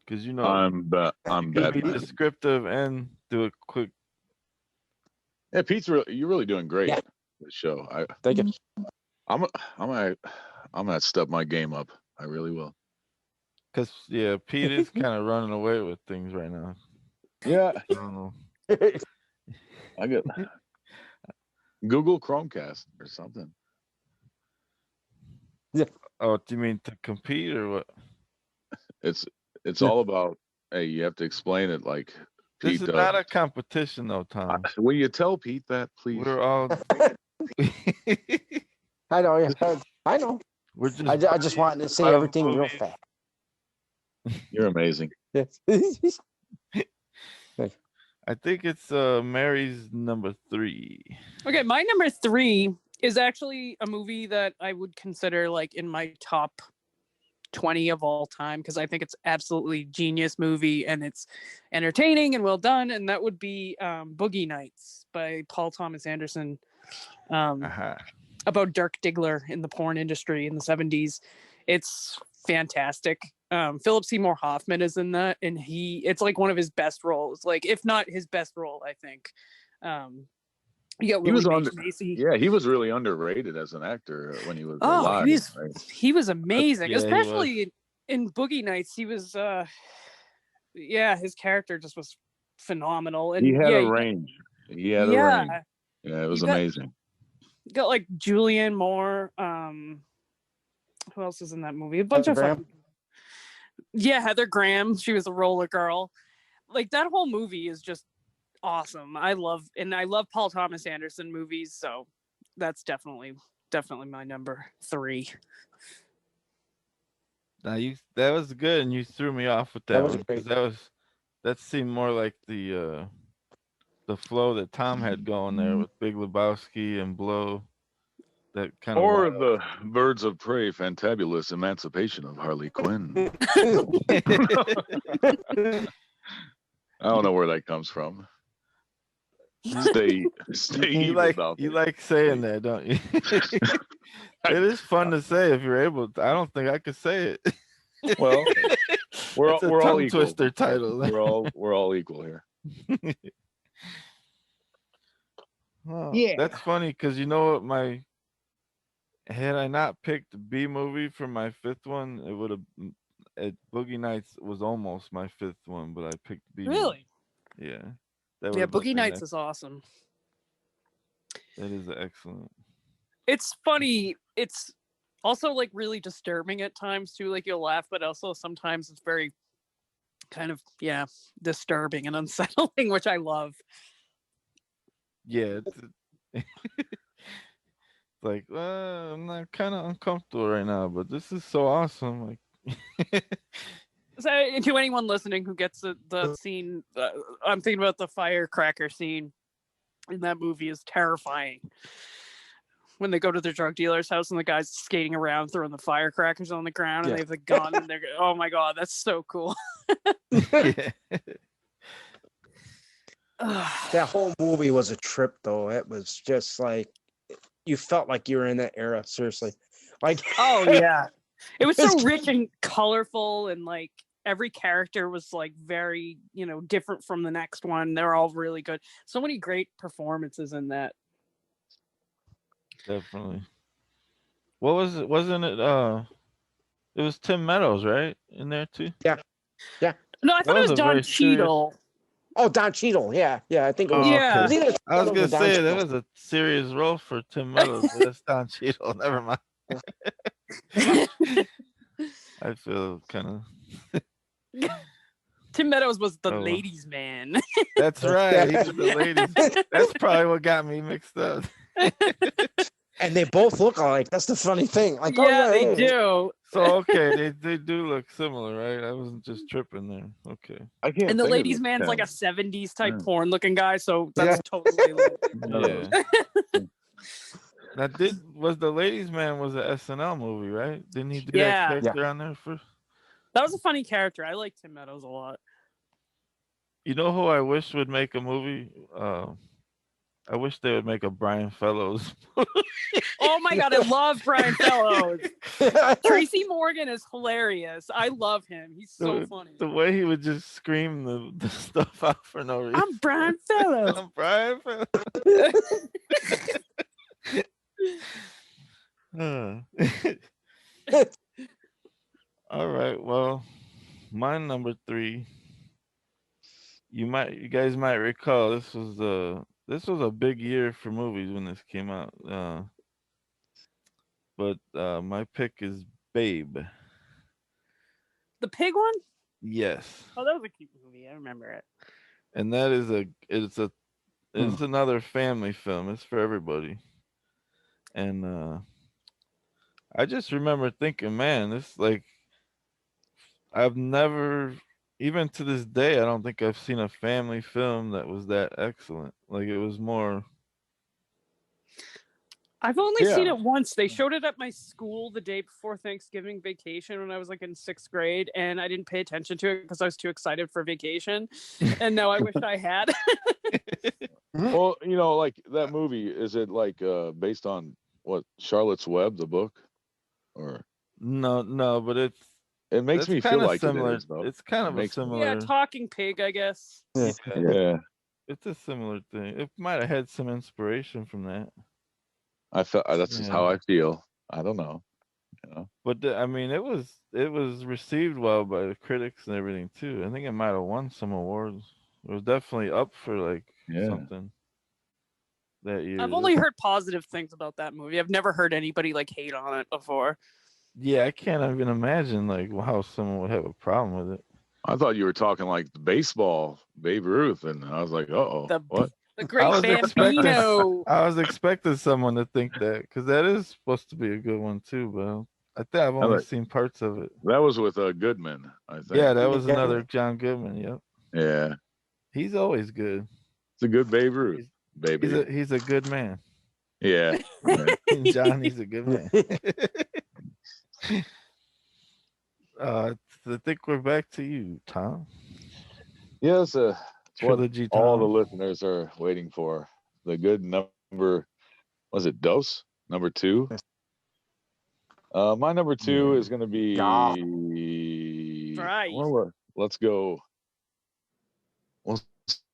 because you know, I'm you can be Batman. descriptive and do a quick. Yeah, you're really doing great. Yeah. This show. Thank you. I'm I'm gonna step my game up. I really will. Because yeah, Pete is kind of running away with things right now. Yeah, I don't know. I get Google Chromecast or something. Oh, do you mean to compete or what? It's Yeah. all about. Hey, you have to explain it like This Pete is does. not a competition, though, Tom. Will you tell Pete that, please? We're all. I know. Yeah, I know. We're just. I just wanted to say love everything real movies. fast. You're amazing. I think it's Mary's number 3. Okay, my number 3 is actually a movie that I would consider like in my top 20 of all time because I think it's absolutely genius movie and it's entertaining and well done, and that would be Boogie Nights by Paul Thomas Anderson. Uh-huh. About Dirk Diggler in the porn industry in the 70s. It's fantastic. Philip Seymour Hoffman is in that, and it's like one of his best roles, like if not his best role, I think. You got He was Willie on. Macy. Yeah, he was really underrated as an actor when he was Oh, alive. Right? he was amazing, Yeah, he especially in Boogie Nights. He was his character just was phenomenal, and He had a you range. He had a yeah, range. Yeah, it was you got amazing. like Julianne Moore. Who else is in that movie? A bunch Heather of Graham. fucking Heather Graham. She was a roller girl. Like that whole movie is just awesome. I love Paul Thomas Anderson movies, so that's definitely my number 3. Now that was good, and you threw me off with that was one because great. that seemed more like the flow that Tom had going there with Big Lebowski and Blow. That kind of Or the Birds of Prey, fantabulous emancipation of Harley Quinn. I don't know where that comes from. Stay you evil, Dolphy. you like saying that, don't you? It is fun to say if you're able to. I don't think I could say it. Well, we're It's a all tongue equal. twister title. We're all equal here. Well, Yeah. that's funny because you know what, had I not picked B movie for my 5th one, it would have. Boogie Nights was almost my 5th one, but I picked B. Movie. Really? Yeah. That Yeah, would've been Boogie my Nights next. is awesome. That is excellent. It's funny. It's also like really disturbing at times too. Like you'll laugh, but also sometimes it's very kind of disturbing and unsettling, which I love. Yeah, it's like I'm not kind of uncomfortable right now, but this is so awesome. Like, So to anyone listening who gets the scene, I'm thinking about the firecracker scene in that movie is terrifying. When they go to the drug dealer's house and the guy's skating around throwing the firecrackers on the ground and Yeah. they have the gun and they're oh my god, that's so cool. yeah, That whole movie was a trip, though. It was just like you felt like you were in that era. Seriously, like Oh yeah. It was so It's- rich and colorful and like every character was like very, different from the next one. They're all really good. So many great performances in that. definitely. What was it? Wasn't it? It was Tim Meadows, right, in there too. No, I That thought it was was a Don very serious. Cheadle. oh, Don Cheadle. Yeah, I think it was. Oh, It Yeah. was okay. either I was Cheadle or gonna Don say that Cheadle. was a serious role for Tim Meadows, but that's Don Cheadle. Never mind. I feel kind of. Tim Meadows was the Oh, well. ladies' man. That's right. He was the ladies. That's probably what got me mixed up. And they both look alike. That's the funny thing. Like, yeah, oh, they yeah, do. So okay, they do look similar, right? I wasn't just tripping there. Okay. I can't. And the think of ladies' the man's like a Tim. 70s type Yeah. porn looking guy, so that's totally Yeah. Now, was the ladies' man was an SNL movie, right? Didn't he do that Yeah. character on there first? That was a funny character. I like Tim Meadows a lot. You know who I wish would make a movie? I wish they would make a Brian Fellows. Oh my god, I love Brian Fellows. Tracy Morgan is hilarious. I love him. He's so funny. The way he would just scream the stuff out for no reason. I'm Brian Fellows. I'm Brian Fellows. All right. Well, my number 3. You guys might recall this was a big year for movies when this came out. But my pick is Babe. The pig one? Yes. Oh, that was a cute movie. I remember it. And that is it's another family film. It's for everybody. And I just remember thinking, man, this like I've never, even to this day, I don't think I've seen a family film that was that excellent. Like it was more. I've only seen Yeah. it once. They showed it at my school the day before Thanksgiving vacation when I was like in 6th grade, and I didn't pay attention to it because I was too excited for vacation. And now I wish I had. Well, like that movie, is it like based on what, Charlotte's Web, the book, or No, but it makes it's me kind feel of like similar. it is, though. It's kind It of a makes- similar. Yeah, talking pig, I guess. Yeah, It's a similar thing. It might have had some inspiration from that. I felt that's just how Yeah. I feel. I don't know. But I mean, it was received well by the critics and everything too. I think it might have won some awards. It was definitely up for like Yeah. something that year. I've only heard positive things about that movie. I've never heard anybody like hate on it before. Yeah, I can't even imagine like how someone would have a problem with it. I thought you were talking like the baseball, Babe Ruth, and I was like, The- what? The great was expecting- Bambino. I was expecting someone to think that because that is supposed to be a good one too, but I think I've only like- seen parts of it. That was with Goodman, I think. Yeah, that was Yeah. another John Goodman. Yep, Yeah. he's always good. It's a good Babe Ruth, baby. He's a good man. Yeah. Yeah. John, he's a good man. I think we're back to you, Tom. Yes, it's what Trilogy all Tom. the listeners are waiting for. The good number, was it Dose? Number 2? My number 2 is going to be. Right. Let's go. Well,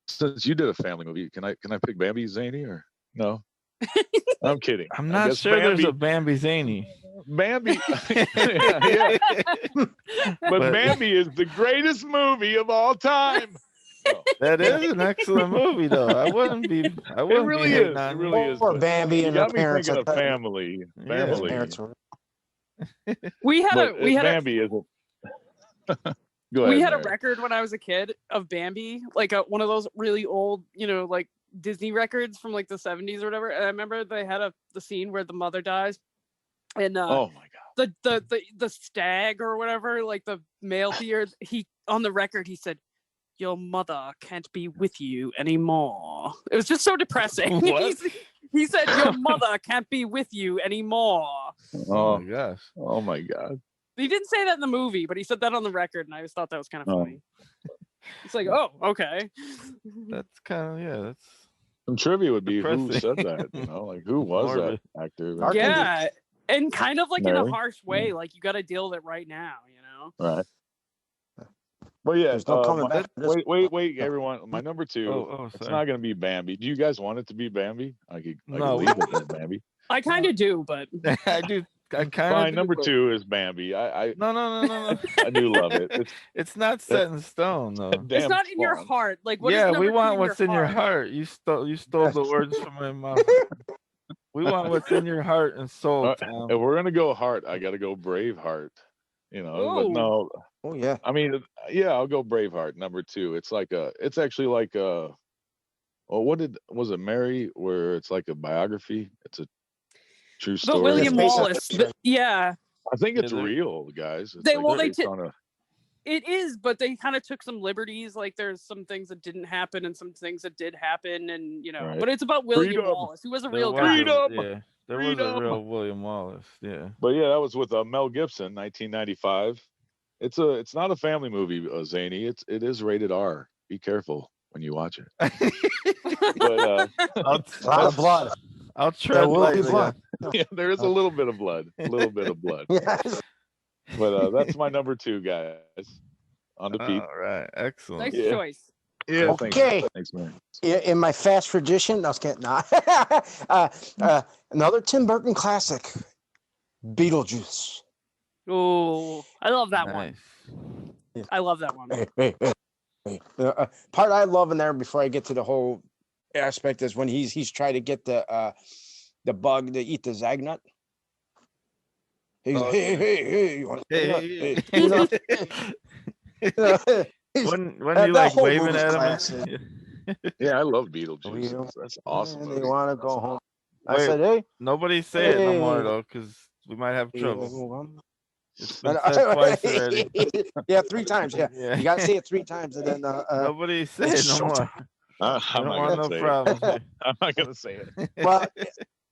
since you did a family movie, can I pick Bambi Zany or no? I'm kidding. I'm I not guess sure there's a Bambi Zany. Bambi. Yeah. But But- Bambi is the greatest movie of all time. No, That is an excellent movie, though. I wouldn't be it be really hating is. It on you. really is. Or But Bambi you and her got me parents. thinking I of tell you, family. Yeah. his Family. parents were. We But had a Bambi isn't. Go we ahead, had a Mary. record when I was a kid of Bambi, like one of those really old, like Disney records from like the 70s or whatever. And I remember they had the scene where the mother dies, and Oh my God. the stag or whatever, like the male deer, he on the record he said, "Your mother can't be with you anymore." It was just so depressing. What? He said, "Your mother can't be with you anymore." Oh Oh, my gosh. oh my God. He didn't say that in the movie, but he said that on the record, and I just thought that was kind of Oh. funny. It's like, oh, okay. That's kind of That's Some trivia would be who depressing. said that. Like who was Morbid. that actor? Dark Yeah, and kind of like in a Mary? harsh way, like you got to deal with it right now, Right. Well, yeah. There's no coming back. from this. Wait, everyone. My number two. Oh, It's sorry. not going to be Bambi. Do you guys want it to be Bambi? I could No. leave it as Bambi. I kind of do, but I do. I kind of. Fine. Number two is Bambi. I No. I do love it. It's not set in stone, though. it's damn not in your fun. heart. Like, what is Yeah, number we two want what's in your heart. You stole the words from my mouth. We want what's in your heart and soul, Tom. If we're gonna go heart, I gotta go Braveheart. But Ooh. no, Oh yeah. I mean, yeah, I'll go Braveheart. Number two. It's actually like a. Well, was it Mary? Where it's like a biography. It's a true story. But William It's based on Wallace, fiction. yeah, I think it's Yeah, real, guys. It's They- like well, they based ti- on a. it is. But they kind of took some liberties. Like, there's some things that didn't happen and some things that did happen, and Right. But it's about William Freedom. Wallace, who was a There real was guy. Freedom. there was a Freedom. real William Wallace. Yeah. But yeah, that was with Mel Gibson, 1995. It's not a family movie, Zany. It is rated R. Be careful when you watch it. But I'll, A lot of blood. I'll There tread will be lightly. blood. yeah, there is a little bit of blood, a little bit of blood. Yes. But that's my number two, guys. On the Pete. All right, excellent. Nice Yeah. choice. Yeah. Okay. Thanks, man. In my fast tradition, no, I was kidding. Nah. Another Tim Burton classic, Beetlejuice. Oh, I love that one. Nice. I love that one. Hey. Part I love in there before I get to the whole aspect is when he's trying to get the bug to eat the zagnut. He's Oh, hey, you want Hey. When That you like whole waving movie's at him. classic. Yeah, I love Beetlejuice. That's awesome. They movie. want to go home. I Wait, said, hey. nobody say it no more Hey. though, because we might have Hey, trouble. go It's home. been said twice already. Yeah, 3 times. Yeah, Yeah. you gotta say it 3 times, and then Nobody say it it's no more. showtime. We I'm don't not want gonna no say problems here. it. I'm not gonna say it. Well,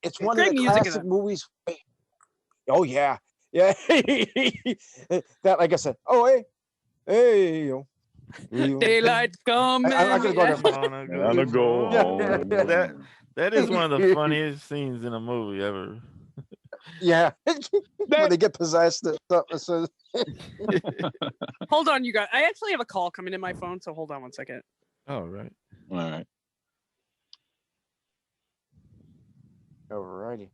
it's one Great of the music in classic that. movies. Oh yeah, yeah. That, like I said, oh hey, yo. Daylight coming. I'm not gonna go there. Wanna go Yeah, home. yeah, That is one of the funniest scenes in a movie ever. Yeah, when they get possessed and stuff. So, Hold on, you guys. I actually have a call coming in my phone, so hold on one second. All right. All right. alrighty.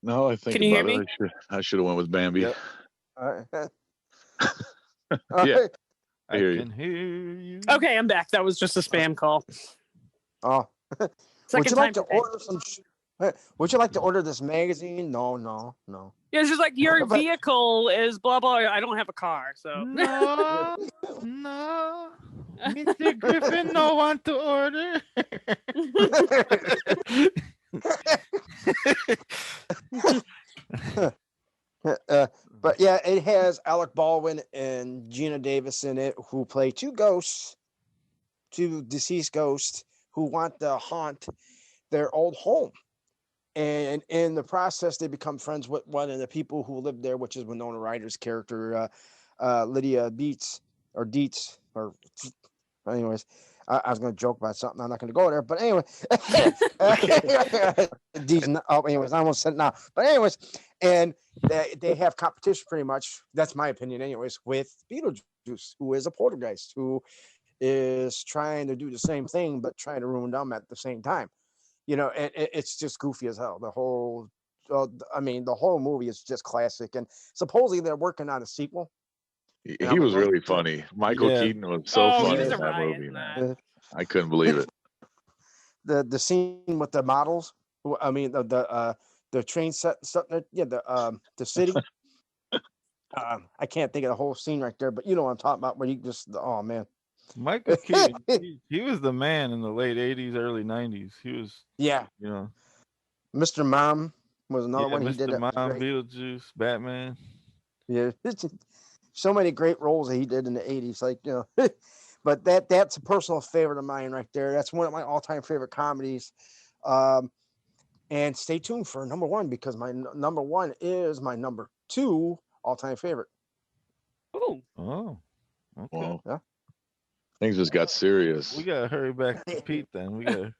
No, I think Can you hear about it. I should have went with Bambi. Yep. Yeah. I I hear you. can hear you. Okay, I'm back. That was just a spam call. Oh, would Second you like time to today. order some? Would you like to order this magazine? No. Yeah, it's just like your But- vehicle is blah blah. I don't have a car, so No, no. Mr. Griffin, no one to order. But yeah, it has Alec Baldwin and Gina Davis in it, who play two deceased ghosts who want to haunt their old home. And in the process, they become friends with one of the people who lived there, which is Winona Ryder's character, Lydia Dietz. Anyways, I was going to joke about something. I'm not going to go there, but anyway. Anyways, I almost said no. But anyways, and they have competition pretty much. That's my opinion, anyways, with Beetlejuice, who is a poltergeist, who is trying to do the same thing, but trying to ruin them at the same time. And it's just goofy as hell. The whole movie is just classic. And supposedly they're working on a sequel. He was really funny. Michael Yeah. Keaton was so Oh, he funny was in a that riot movie, in man. that. I couldn't believe it. The scene with the models. I mean the train set something. Yeah, the city. I can't think of the whole scene right there, but you know what I'm talking about. Where you just, oh man, Michael Keaton, he was the man in the late '80s, early '90s. He was, yeah. you know, Mr. Mom was another yeah, one he did Mr. that was Mom, great. Beetlejuice, Batman. Yeah, so many great roles that he did in the '80s, like but that's a personal favorite of mine right there. That's one of my all-time favorite comedies. Um, and stay tuned for number one because my number one is my number two all-time favorite. Oh, Oh, okay. Well, Yeah. things just got serious. We gotta hurry back to Pete then. We gotta.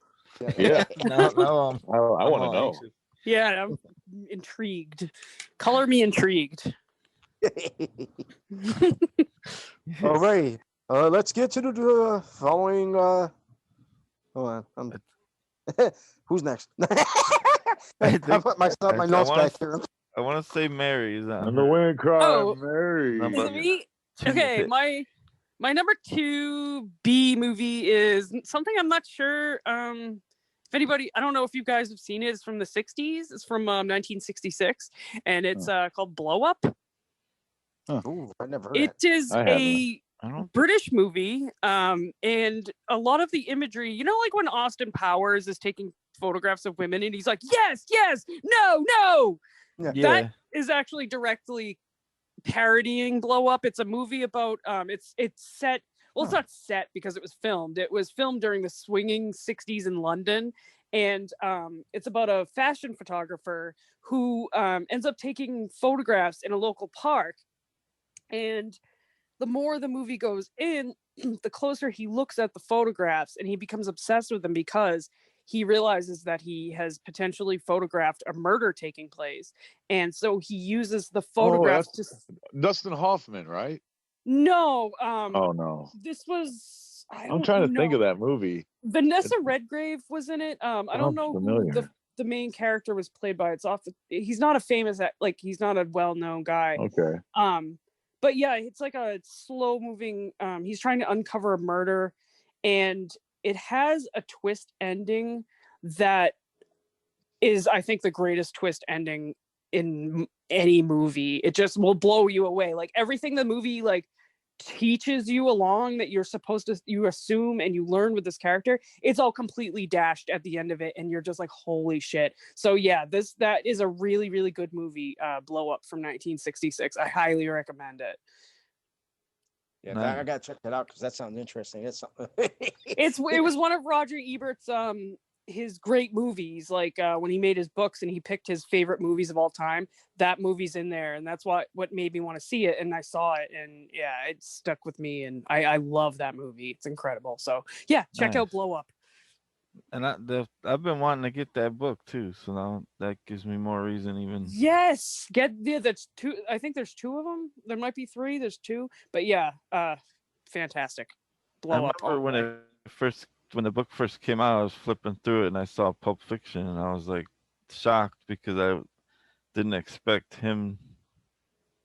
Yeah, Now, I I'm want to all know. anxious. yeah, I'm intrigued. Color me intrigued. All right. Let's get to the following. Hold on. Who's next? I I think put myself my notes back here. I want to say Mary is on And the her. wind cried, Oh, Mary. is Number it me? two Okay, pick. my number 2B movie is something I'm not sure if anybody, I don't know if you guys have seen it. It's from the 60s. It's from 1966 and it's called Blow Up. Ooh, I never heard It that. is I haven't. a I don't. British movie, and a lot of the imagery, like when Austin Powers is taking photographs of women and he's like, yes, yes, no, no. Yeah. Yeah. That is actually directly parodying Blow Up. It's a movie about it's set, well, it's not set because it was filmed. It was filmed during the swinging 60s in London. And it's about a fashion photographer who ends up taking photographs in a local park. And the more the movie goes in, the closer he looks at the photographs and he becomes obsessed with them because he realizes that he has potentially photographed a murder taking place. And so he uses the Oh, photographs to that's Dustin Hoffman, right? no, Oh no, this was, I I'm don't trying to think know. of that movie. Vanessa Redgrave was in it. I don't Sounds know who familiar. the main character was played by. It's off. He's not a famous, like he's not a well-known guy. Okay. But yeah, it's like a slow moving, he's trying to uncover a murder, and it has a twist ending that is, I think, the greatest twist ending in any movie. It just will blow you away. Like everything the movie like teaches you along that you're supposed to, you assume and you learn with this character, it's all completely dashed at the end of it, and you're just like, holy shit. So yeah, that is a really, really good movie, Blow Up from 1966. I highly recommend it. Yeah, Nice. I gotta check that out because that sounds interesting. It's something. It was one of Roger Ebert's his great movies, like when he made his books and he picked his favorite movies of all time. That movie's in there, and that's what made me want to see it. And I saw it, and yeah, it stuck with me, and I love that movie. It's incredible. So yeah, check out Nice. Blow Up. And I've been wanting to get that book too, so now that gives me more reason even. Yes, that's two. I think there's two of them. There might be three. There's two, but yeah, fantastic. Blow I Up. remember when the book first came out, I was flipping through it and I saw Pulp Fiction and I was like shocked because I didn't expect him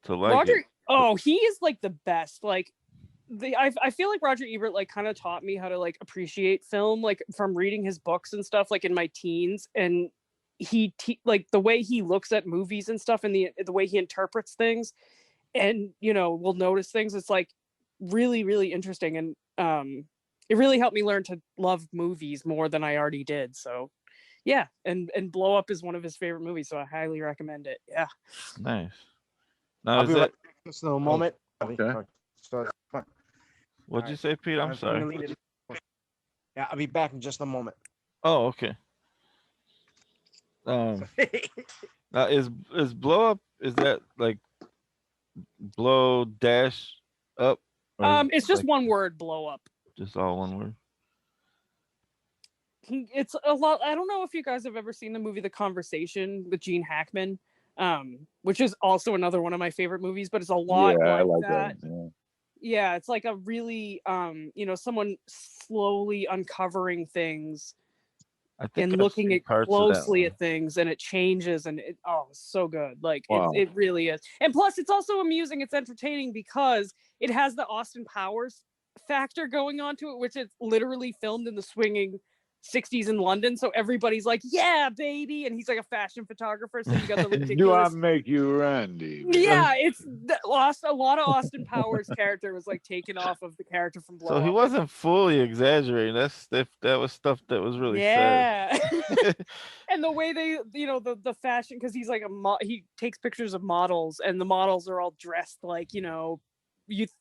to like Roger. it. Oh, he is like the best. Like I feel like Roger Ebert like kind of taught me how to like appreciate film, like from reading his books and stuff, like in my teens. And like the way he looks at movies and stuff, and the way he interprets things, and will notice things. It's like really, really interesting, and it really helped me learn to love movies more than I already did. So yeah, and Blow Up is one of his favorite movies, so I highly recommend it. Yeah. Nice. Now I'll is be right it? back in just a moment. Okay. So, fine. What'd you Alright. say, Pete? I'm I'm sorry. gonna leave it. Yeah, I'll be back in just a moment. Oh, okay. Now is blow up? Is that like blow dash up? Or is It's it just like one word, Blow Up. just all one word? It's a lot. I don't know if you guys have ever seen the movie The Conversation with Gene Hackman, which is also another one of my favorite movies, but it's a lot Yeah, I like like that. that. Yeah. Yeah, it's like a really someone slowly uncovering things I think and I've looking seen at parts of that closely one. at things, and it changes, and it's so good. Like Wow. it really is. And plus it's also amusing, it's entertaining because it has the Austin Powers factor going on to it, which is literally filmed in the swinging 60s in London. So everybody's like, yeah, baby. And he's like a fashion photographer. So you got the Do I ridiculous. make you Randy? Yeah, it's lost. A lot of Austin Powers character was like taken off of the character from Blow So he Up. wasn't fully exaggerating. That was stuff that was really said. Yeah. And the way they, the fashion, because he's like he takes pictures of models, and the models are all dressed like, you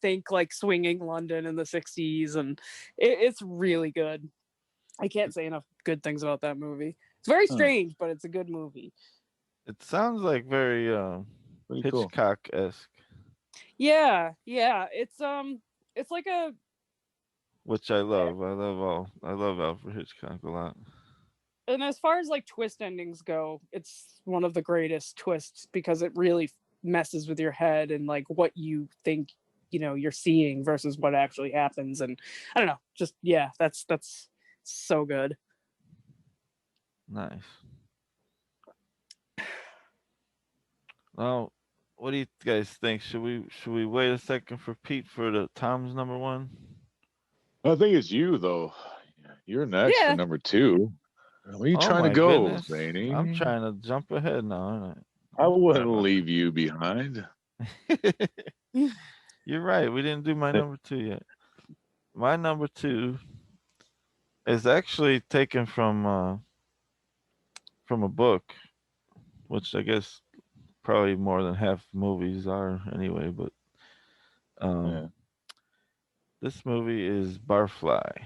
think like swinging London in the 60s, and it's really good. I can't say enough good things about that movie. It's very strange, but it's a good movie. It sounds like very Pretty cool. Hitchcock-esque, Yeah, it's like a which I love. I love Alfred Hitchcock a lot. and as far as like twist endings go, it's one of the greatest twists because it really messes with your head and like what you think you're seeing versus what actually happens. And I don't know, just yeah, that's so good. Nice. Now, what do you guys think? Should we wait a second for Pete for the Tom's number one? I think it's you though. You're next for Yeah. number 2. Where are you Oh trying to my go, goodness! Zany? I'm trying to jump ahead now. I Sorry wouldn't about leave you behind. that. You're right. We didn't do my number 2 yet. My number 2 is actually taken from a book, which I guess probably more than half movies are anyway. But Yeah. this movie is Barfly,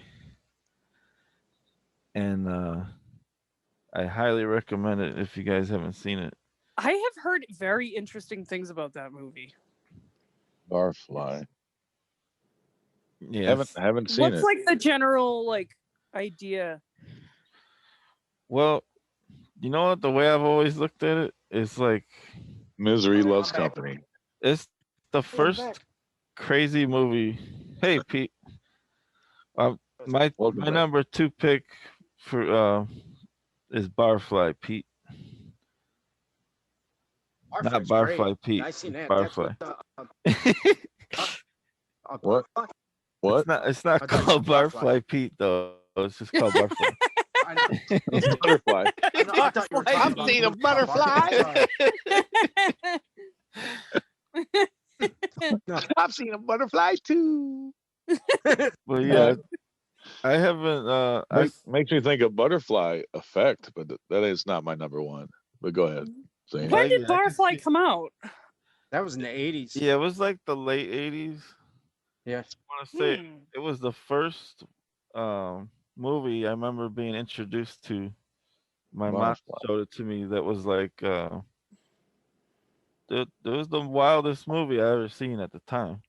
and I highly recommend it if you guys haven't seen it. I have heard very interesting things about that movie. Barfly. Yes. Haven't seen What's it. like the general like idea? Well, you know what? The way I've always looked at it is like Misery loves company. it's the first crazy movie. Hey, Pete. My Welcome back. number 2 pick for is Barfly, Pete. Not Barfly, Pete. I seen that. Barfly. What? What? It's not called Barfly, Pete though. It's just called Barfly. Butterfly. I'm seeing a butterfly. I've seen a butterfly too. Well, yeah, I haven't. Makes me think of Butterfly Effect, but that is not my number 1. But go ahead, Zane. When did Barfly come out? That was in the 80s. Yeah, it was like the late 80s. Yeah. I want to say it was the first movie I remember being introduced to. My mom showed it to me. That was like it was the wildest movie I ever seen at the time.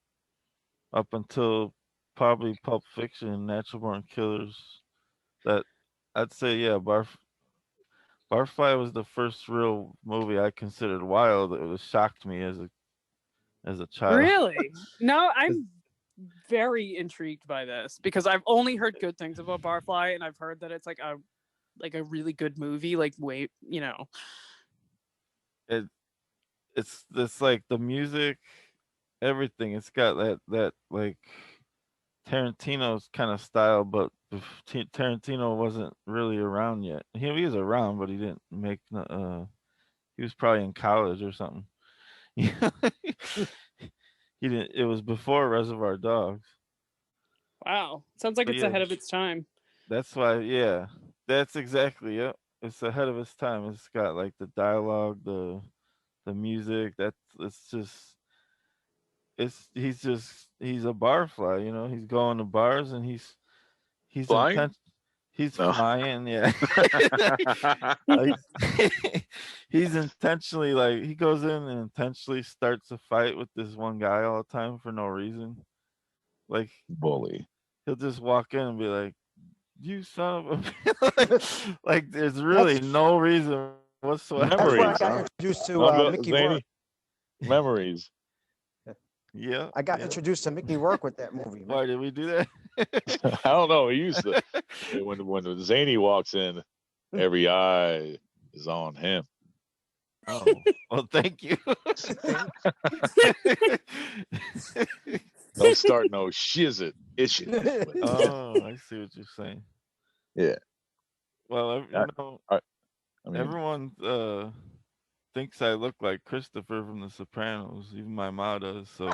Up until probably Pulp Fiction, Natural Born Killers. That I'd say, yeah, Barfly was the first real movie I considered wild. It was shocked me as a child. Really? No, I'm very intrigued by this because I've only heard good things about Barfly, and I've heard that it's like a really good movie. Like, wait, It's like the music, everything. It's got that like Tarantino's kind of style, but Tarantino wasn't really around yet. He was around, but he didn't make. He was probably in college or something. He didn't. It was before Reservoir Dogs. Wow, sounds like it's ahead of its time. That's why, yeah, that's exactly it. It's ahead of its time. It's got like the dialogue, the music. He's a barfly. He's going to bars and he's Flying? He's No. flying, yeah. He's intentionally like he goes in and intentionally starts a fight with this one guy all the time for no reason. Like Bully. He'll just walk in and be like, "You son of a," like there's really no reason whatsoever. That's where I Memories, got huh? introduced to Mickey Zany. Rourke. Memories. Yeah, I got introduced to Mickey Rourke with that movie. Why did we do that? I don't know. He used to when Zany walks in, every eye is on him. Oh, well, thank you. Don't start no shizit issue. Oh, I see what you're saying. Yeah. Well, I, I mean, everyone thinks I look like Christopher from The Sopranos. Even my mom does. So,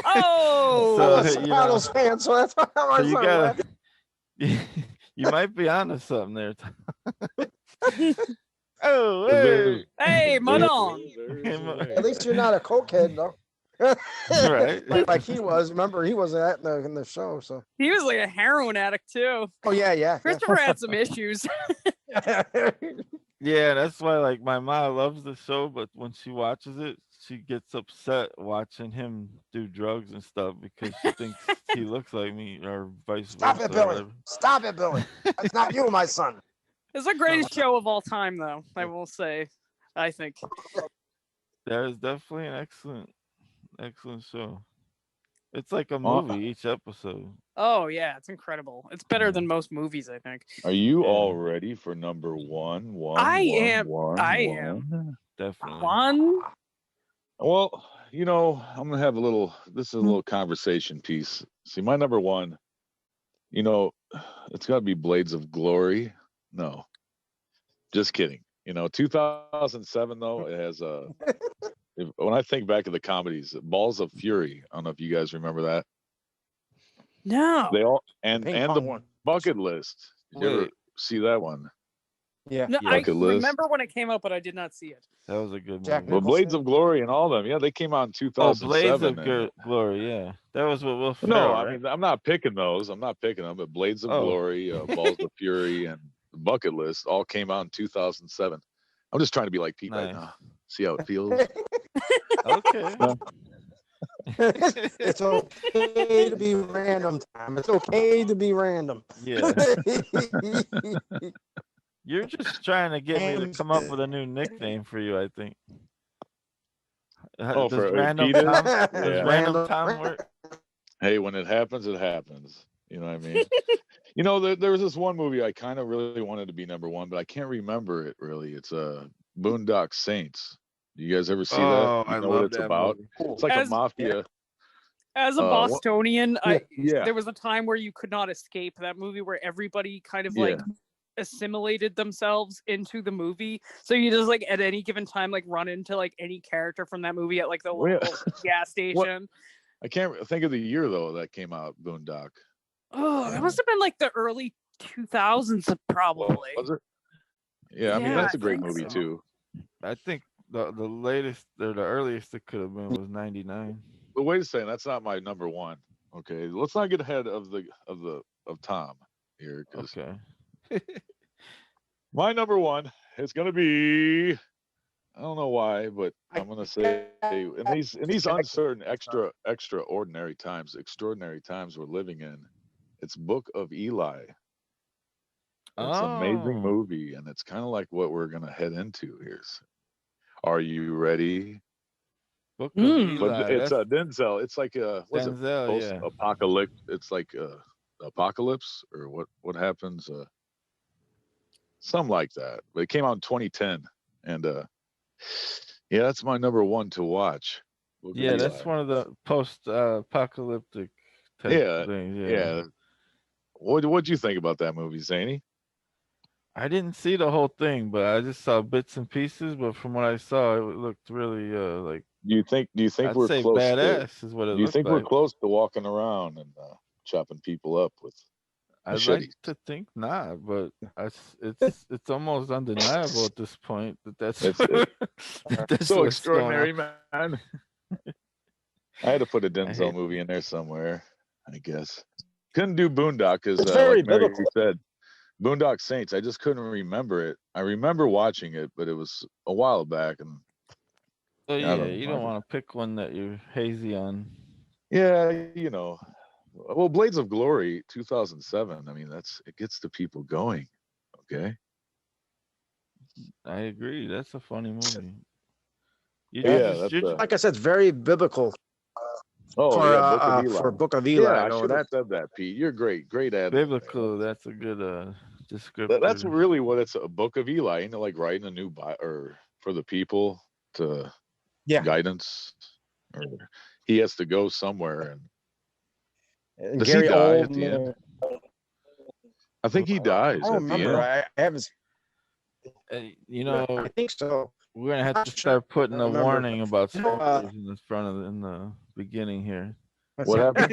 Oh, I'm a so Sopranos fan, so that's why so I'm you sorry, gotta, laugh. you might be onto something there. Oh, there's, hey, hey, Manon. there's a way. At least you're not a cokehead, though. Right? like he was. Remember, he wasn't at in the show. So. He was like a heroin addict too. Oh yeah. Christopher had some issues. Yeah, that's why like my mom loves the show, but when she watches it, she gets upset watching him do drugs and stuff because she thinks he looks like me or vice Stop versa. it, Billy. Stop it, Billy. That's not you, my son. It's the greatest show of all time, though. I will say. I think. That is definitely an excellent show. It's like a Uh, movie each episode. Oh yeah, it's incredible. It's better than most movies, I think. Are you Yeah. all ready for number one? I am. Definitely. One. Well, I'm gonna have a little. This is a little conversation piece. See, my number one. It's got to be Blades of Glory. No, just kidding. 2007 though. It has when I think back of the comedies, Balls of Fury. I don't know if you guys remember that. No. They all and Ping the pong one. Bucket List. Did you ever Wait. see that one? Yeah. No, I Bucket List. remember when it came out, but I did not see it. That was a good Jack movie. Well, Blades Nicholson. of Glory and all of them. Yeah, they came out in Oh, 2007. Blades of Glory. Yeah, that was with Will Ferrell. No, I right? mean I'm not picking those. I'm not picking them. But Blades of Oh. Glory, Balls of Fury, and Bucket List all came out in 2007. I'm just trying to be like Pete right Nice. now. See how it feels. Okay. It's okay to be random, Tom. It's okay to be random. Yeah. You're just trying to get me to come up with a new nickname for you, I think. Oh, Does for random Peter? Tom? Yeah. Does random Tom work? Hey, when it happens, it happens. You know what I mean? There was this one movie I kind of really wanted to be number one, but I can't remember it really. It's Boondock Saints. Do you guys ever see Oh, that? You I know what love it's that about? movie. It's like a mafia. As a what- Bostonian, Yeah. there was a time where you could not escape that movie where everybody kind of Yeah. like assimilated themselves into the movie. So you just like at any given time like run into like any character from that movie at like the Well, yeah. local gas station. I can't think of the year though that came out. Boondock. Oh, that must have been like the early 2000s, probably. Was it? Yeah, I mean Yeah, that's I a great think movie so. too. I think the latest or the earliest it could have been was 99. But wait a second, that's not my number one. Okay, let's not get ahead of Tom here because Okay. my number one is gonna be. I don't know why, but I'm gonna say in these uncertain, extraordinary times we're living in, it's Book of Eli. It's an amazing Oh. movie, and it's kind of like what we're gonna head into here. Are you ready? Book of Mm. But Eli. it's That's Denzel. It's like what's it? Denzel, yeah. Post-apocalypse. It's like apocalypse or what happens? Something like that. But it came out in 2010, and yeah, that's my number one to watch. Book of Yeah, that's Eli. one of the post-apocalyptic type Yeah, things. yeah. What'd you think about that movie, Zany? I didn't see the whole thing, but I just saw bits and pieces. But from what I saw, it looked really like Do you think I'd we're say close badass is what it do you looked think like. we're close to walking around and chopping people up with I'd machetes? like to think not, but it's almost undeniable at this point that that's that's So what's going extraordinary, on. man. I had to put a hate Denzel movie in there somewhere, I guess. Couldn't do Boondock because, It's very like Mary biblical. said, Boondock Saints. I just couldn't remember it. I remember watching it, but it was a while back, and So I yeah, don't you don't remember. want to pick one that you're hazy on. Yeah, well, Blades of Glory, 2007. I mean, it gets the people going. Okay. I agree. That's a funny movie. Yeah, that's Like I said, it's very biblical oh for yeah, Book of Eli. for Book of Eli. Yeah, I I know should have that. said that, Pete. You're great ad. biblical. That's a good descriptor. That's really what it's a book of Eli, ain't it? Like writing a new or for the people to Yeah. guidance, or he has to go somewhere. And does he Gary die at the end? Oldman. I think he I dies don't at the remember. end. I haven't. You I know, think so. we're gonna have Not to sure. start putting I a don't remember. warning about You know, spoilers in the front of in the beginning here. What happened?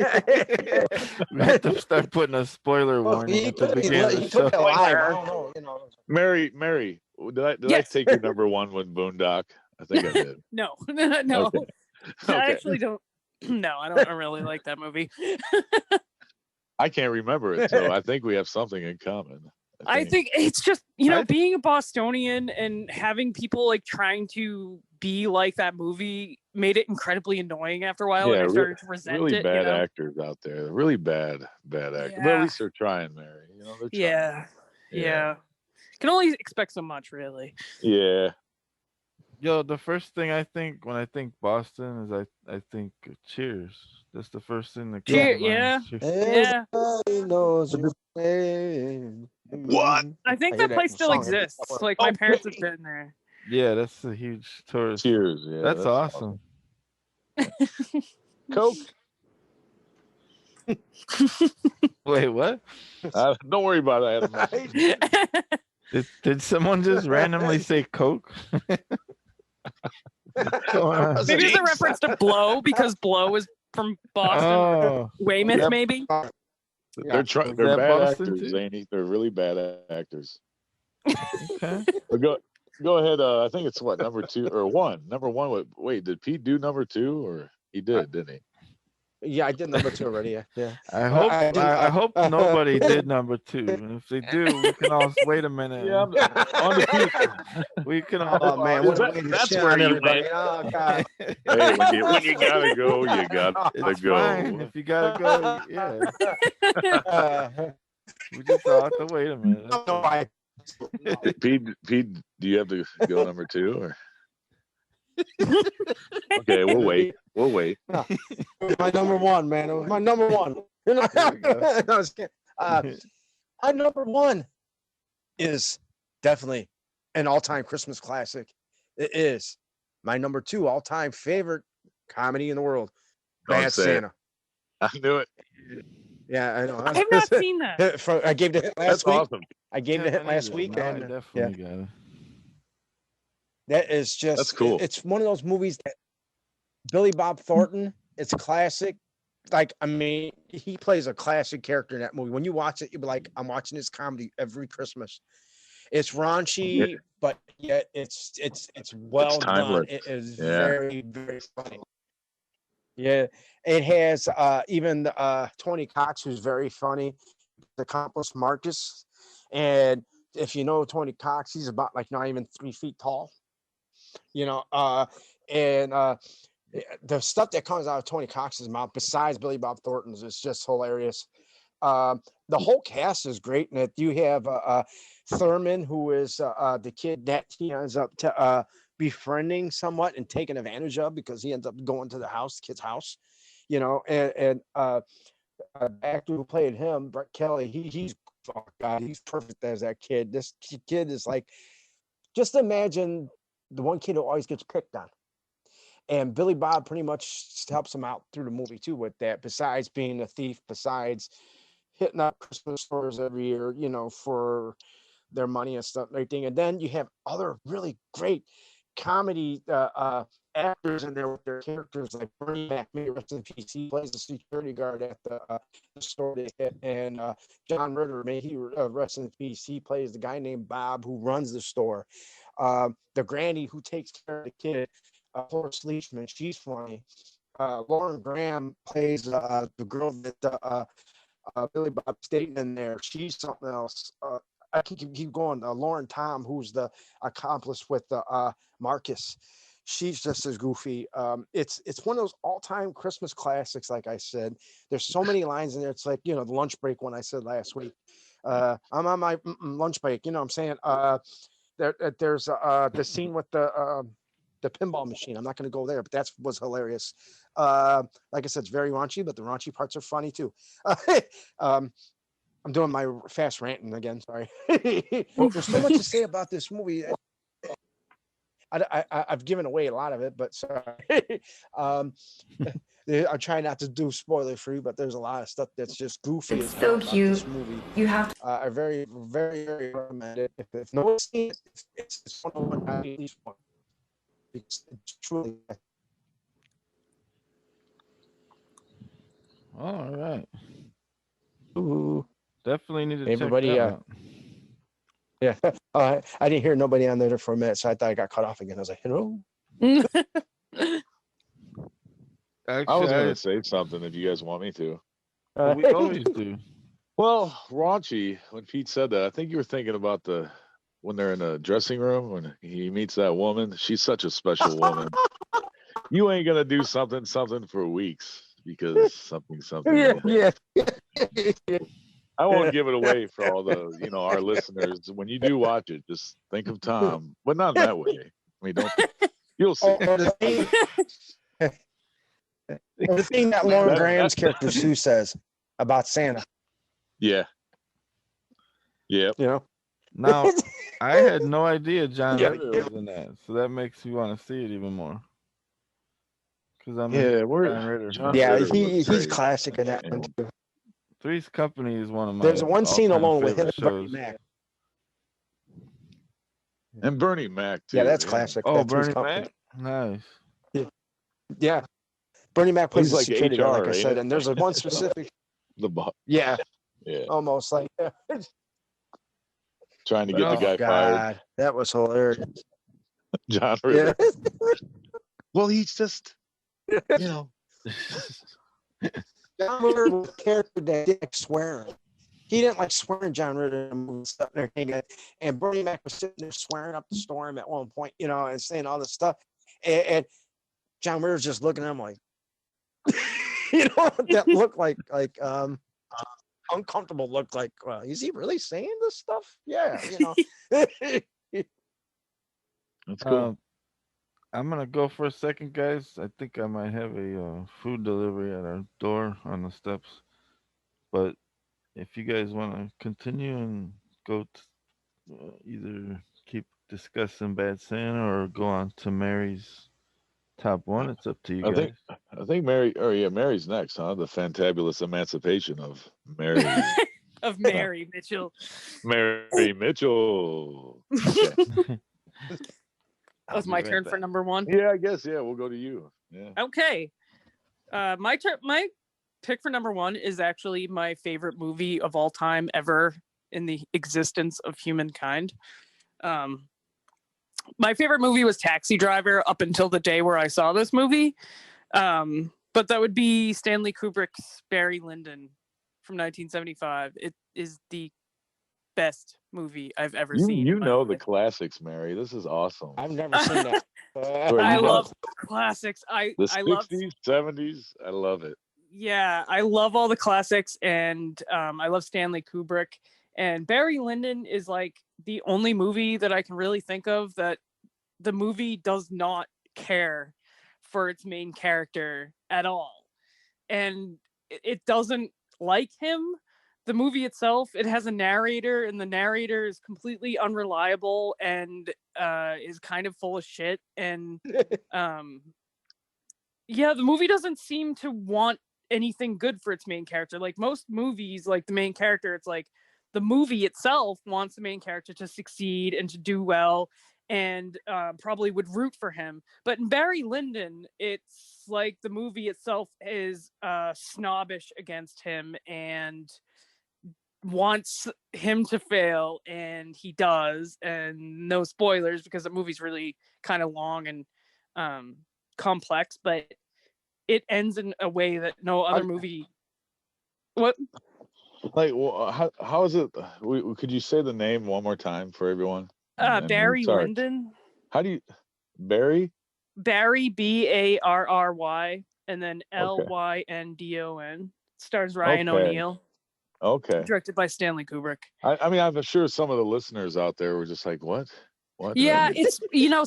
We have to start putting a spoiler warning at the beginning of the he show. took it live. I don't know. You know. Mary, did I Yes. take your number one with Boondock? I think I did. No, no. Okay. I Okay. actually don't. No, I don't really like that movie. I can't remember it, so I think we have something in common. I think it's just, being a Bostonian and having people like trying to be like that movie made it incredibly annoying after a while, and I started to resent really it. bad actors out there. Really bad actors. But at least they're trying, Mary. They're trying. Yeah. Can only expect so much, really. Yeah. Yo, the first thing I think when I think Boston is I think Cheers. That's the first thing that comes to mind. Yeah. Everybody knows your name. What? I think that place still exists. Like my parents have been there. Yeah, that's a huge tourist. Cheers. Yeah, that's awesome. Coke. Wait, what? Don't worry about it. Did someone just randomly say Coke? Maybe it's a reference to Blow because Blow is from Boston. Oh, Weymouth, maybe. They're bad Boston actors, too? ain't he? They're really bad actors. Okay. But go ahead. I think it's what, number 2 or 1? Number 1. Wait, did Pete do number 2 or he did, didn't he? Yeah, I did number 2 already. Yeah. I hope nobody did number 2. And if they do, we can all wait a minute. Yeah, on the Pete. We can all. Oh man, that's where you everybody. went. Oh god. Hey, when you gotta go, you got to It's go. fine. If you gotta go, yeah. We just all have to wait a minute. Pete, do you have to go number 2 or? Okay, we'll wait. No, it was my number 1, man. It was my number 1. My number 1 is definitely an all-time Christmas classic. It is my number 2 all-time favorite comedy in the world. Bad Santa. I knew it. Yeah, I know. I have not seen that. I gave it a hit last That's week. awesome. I gave it a hit last week. I And definitely got it. that is just, that's cool. It's one of those movies that Billy Bob Thornton, it's classic. Like, I mean, he plays a classic character in that movie. When you watch it, you'll be like, I'm watching this comedy every Christmas. It's raunchy, but yet it's well done. It is very, very funny. Yeah, it has even Tony Cox, who's very funny, the accomplice Marcus. And if you know Tony Cox, he's about like not even 3 feet tall. And the stuff that comes out of Tony Cox's mouth, besides Billy Bob Thornton's, is just hilarious. The whole cast is great in it. You have Thurman, who is the kid that he ends up befriending somewhat and taking advantage of because he ends up going to the kid's house, and the actor who played him, Brett Kelly, he's oh God, he's perfect as that kid. This kid is like, just imagine the one kid who always gets picked on. And Billy Bob pretty much helps him out through the movie too with that, besides being a thief, besides hitting up Christmas stores every year, for their money and stuff and everything. And then you have other really great comedy actors in there with their characters, like Bernie Mac, rest in peace. He plays the security guard at the store they hit. And John Ritter, may he rest in peace. He plays the guy named Bob who runs the store. The granny who takes care of the kid, Horace Leachman, she's funny. Lauren Graham plays the girl that Billy Bob's dating in there. She's something else. I can keep going. Lauren Tom, who's the accomplice with Marcus, she's just as goofy. It's one of those all-time Christmas classics. Like I said, there's so many lines in there. It's like, the lunch break one I said last week. I'm on my lunch break. You know what I'm saying? There's the scene with the pinball machine. I'm not going to go there, but that was hilarious. Like I said, it's very raunchy, but the raunchy parts are funny too. I'm doing my fast ranting again. Sorry. There's so much to say about this movie. I've given away a lot of it, but sorry. um, I'm trying not to do spoiler free, but there's a lot of stuff that's just goofy It's as hell so about cute. this movie. You have to. I very, very, very recommend it. If no one's seen it, it's one of one. At least one. It's truly. All right. Ooh. Definitely need to Everybody, check that out. Yeah. I didn't hear nobody on there for a minute, so I thought I got cut off again. I was like, hello. Actually, I was going to say something if you guys want me to. we always do. Well, raunchy. When Pete said that, I think you were thinking about when they're in a dressing room when he meets that woman. She's such a special woman. You ain't gonna do something for weeks because something. Yeah. I won't give it away for all the our listeners. When you do watch it, just think of Tom, but not in that way. I mean, don't. You'll see. The thing that Lauren Graham's character Sue says about Santa. Yeah. Yeah. You know. Now, I had no idea John Yeah. Ritter was in that, so that makes me want to see it even more. Because I'm we're John Ritter. John Yeah, Ritter was he's great. classic in that one too. Three's Company is one of my. There's one scene all-time alone with him favorite and Bernie shows. Mac. And Bernie Mac too. Yeah, that's classic. Oh, That's Three's Bernie Company. Mac, nice. Yeah, Bernie Mac plays He's the like security guard, like I HR, said, ain't it? and there's one specific. The boss. Yeah, Yeah. almost like. Trying to get the guy fired. God, that was hilarious. John Yeah. Ritter. Well, he's just, John Ritter was a character that didn't like swearing. He didn't like swearing. John Ritter and stuff and everything. And Bernie Mac was sitting there swearing up the storm at one point, and saying all this stuff. And John Ritter's just looking at him like, that looked like uncomfortable look, like, is he really saying this stuff? Yeah, That's cool. I'm gonna go for a second, guys. I think I might have a food delivery at our door on the steps. But if you guys want to continue and go either keep discussing Bad Santa or go on to Mary's top one, it's up to you guys. I think Mary's next, huh? The fantabulous emancipation of Mary. Of Mary Mitchell. Mary Mitchell. Okay. That was my turn for number one. Yeah, I guess. Yeah, we'll go to you. Yeah. Okay. My pick for number one is actually my favorite movie of all time ever in the existence of humankind. My favorite movie was Taxi Driver up until the day where I saw this movie. But that would be Stanley Kubrick's Barry Lyndon from 1975. It is the best movie I've ever seen. You know the classics, Mary. This is awesome. I've never seen that. I love classics. The 60s, 70s. I love it. Yeah, I love all the classics, and I love Stanley Kubrick. And Barry Lyndon is like the only movie that I can really think of that the movie does not care for its main character at all. And it doesn't like him. The movie itself, it has a narrator, and the narrator is completely unreliable and is kind of full of shit. And yeah, the movie doesn't seem to want anything good for its main character. Like most movies, like the main character, it's like the movie itself wants the main character to succeed and to do well, and probably would root for him. But in Barry Lyndon, it's like the movie itself is snobbish against him and wants him to fail, and he does. And no spoilers because the movie's really kind of long and complex, but it ends in a way that no other movie. What? Like, well, how is it? Could you say the name one more time for everyone? Barry Lyndon. How do you Barry? Barry Barry, and then Lyndon. Stars Ryan O'Neal. Okay. Directed by Stanley Kubrick. I mean, I'm sure some of the listeners out there were just like, "What? What?" Yeah, it's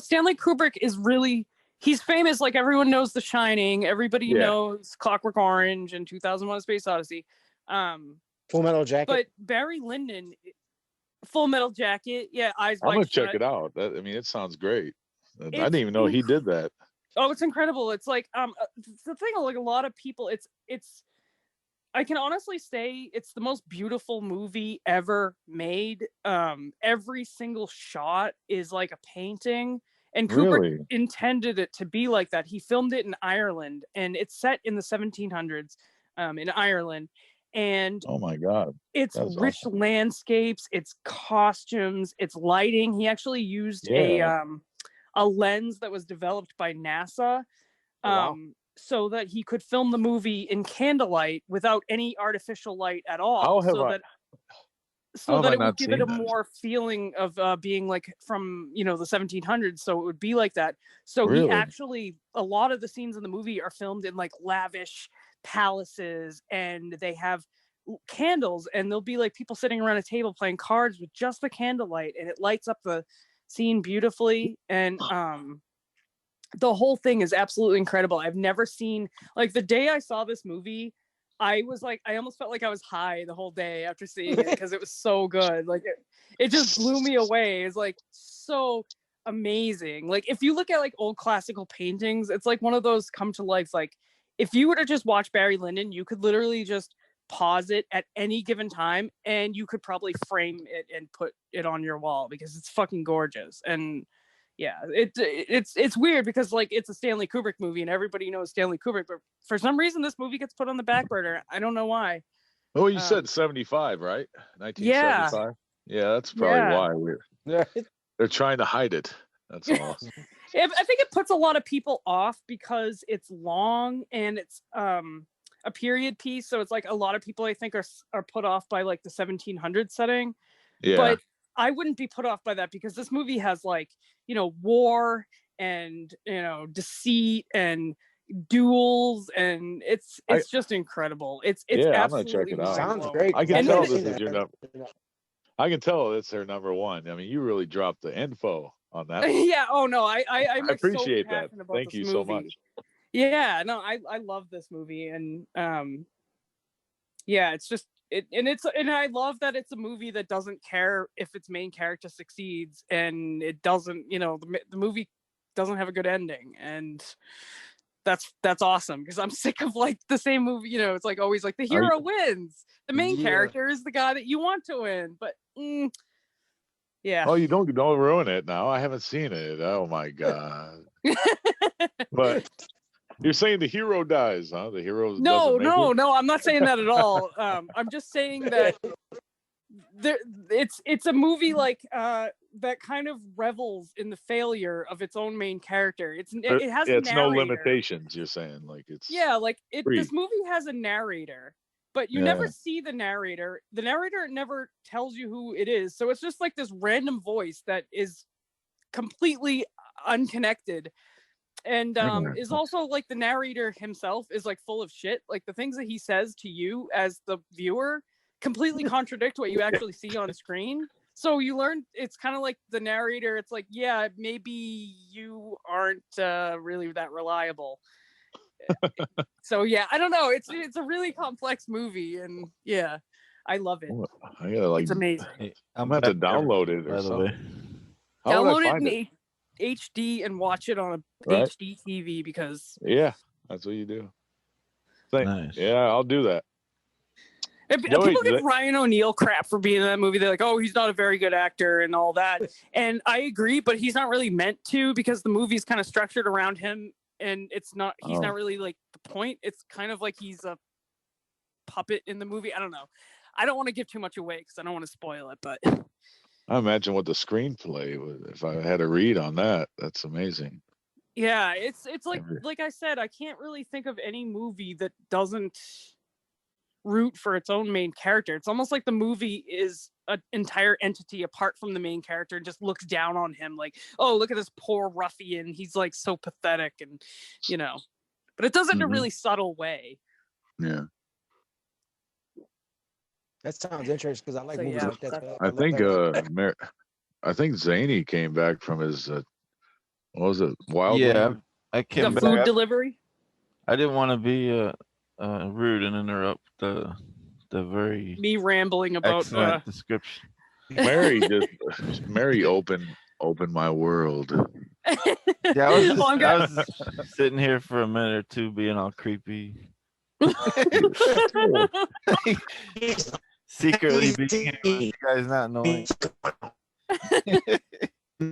Stanley Kubrick is really. He's famous. Like everyone knows The Shining. Everybody knows Clockwork Orange and 2001: A Space Odyssey. Full Metal Jacket. But Barry Lyndon, Full Metal Jacket, yeah, Eyes I'm Wide gonna check Shut. it out. I mean, it sounds great. I It's didn't even know he did that. Oh, it's incredible. It's like the thing. Like a lot of people, it's. I can honestly say it's the most beautiful movie ever made. Every single shot is like a painting, and Kubrick Really? intended it to be like that. He filmed it in Ireland, and it's set in the 1700s, in Ireland, and Oh my God, it's that's rich awesome. landscapes, it's costumes, it's lighting. He actually used Yeah. a lens that was developed by NASA, Oh, wow. so that he could film the movie in candlelight without any artificial light at all, How have I? How so have that I it would not give it seen a that? more feeling of being like from the 1700s, so it would be like that. So he Really? actually, a lot of the scenes in the movie are filmed in like lavish palaces, and they have candles, and there'll be like people sitting around a table playing cards with just the candlelight, and it lights up the scene beautifully. And the whole thing is absolutely incredible. I've never seen, like, the day I saw this movie, I was like, I almost felt like I was high the whole day after seeing it, because it was so good. Like it just blew me away. It's like so amazing. Like if you look at like old classical paintings, it's like one of those come to life. Like if you were to just watch Barry Lyndon, you could literally just pause it at any given time, and you could probably frame it and put it on your wall, because it's fucking gorgeous. And yeah, it's weird because like it's a Stanley Kubrick movie and everybody knows Stanley Kubrick, but for some reason this movie gets put on the back burner. I don't know why. Oh, you said 75, right? Yeah, 1975. Yeah, that's probably yeah. why Yeah. they're trying to hide it. That's all. I think it puts a lot of people off because it's long and it's a period piece, so it's like a lot of people I think are put off by like the 1700 setting. Yeah. But I wouldn't be put off by that, because this movie has like, war and, deceit and duels, and it's just incredible. It's Yeah, I'm gonna check absolutely it out. Sounds mind-blowing. great. I 'cause can I've tell never this seen is your that. number. I can tell it's her number one. I mean, you really dropped the info on that one. Yeah, oh no, I'm I like so appreciate that. passionate about Thank this you so movie. much. Yeah, no, I love this movie. And yeah, it's just and I love that it's a movie that doesn't care if its main character succeeds, and it doesn't, the movie doesn't have a good ending. And that's awesome, because I'm sick of like the same movie. It's like always like the Are you, hero wins, the main Yeah. character is the guy that you want to win. But yeah. oh, you don't ruin it now. I haven't seen it. Oh my God. But you're saying the hero dies, huh? The hero doesn't make it. No, I'm not saying that at all. I'm just saying that it's a movie like that kind of revels in the failure of its own main character. It has a It's no narrator. limitations. You're saying like it's Yeah, like free. this movie has a narrator, but you never see the narrator. The narrator never tells you who it is, so it's just like this random voice that is completely unconnected. And is also like the narrator himself is like full of shit. Like the things that he says to you as the viewer completely contradict what you actually see on screen. So you learn, it's kind of like the narrator, it's like, yeah, maybe you aren't really that reliable. So yeah, I don't know, it's a really complex movie, and yeah, I love it. I gotta like. It's amazing. Hey, I'm gonna have to back there, download it or by the something. way. How would I Download it find in it? HD and watch it on a Right? HD TV, because Yeah, that's what you do. Nice. Yeah, I'll do that. people give Ryan O'Neal crap for being in that movie. They're like, oh, he's not a very good actor and all that. And I agree, but he's not really meant to, because the movie's kind of structured around him, and he's not really like the point. It's kind of like he's a puppet in the movie. I don't know. I don't want to give too much away because I don't want to spoil it, but I imagine what the screenplay was. If I had a read on that, that's amazing. yeah, it's like I said, I can't really think of any movie that doesn't root for its own main character. It's almost like the movie is an entire entity apart from the main character and just looks down on him like, oh, look at this poor ruffian. He's like so pathetic, and but it does it in a really subtle way. Yeah. That sounds interesting because I like So, movies yeah, like that. that's- I think I think Zany came back from his what was it? Wild Yeah, Wing? I The came food back. delivery. I didn't want to be rude and interrupt the very Me rambling about excellent description. Mary opened my world. Yeah, I was Well, I'm I was sitting here for a minute or two, being all creepy, secretly being here with you guys not knowing.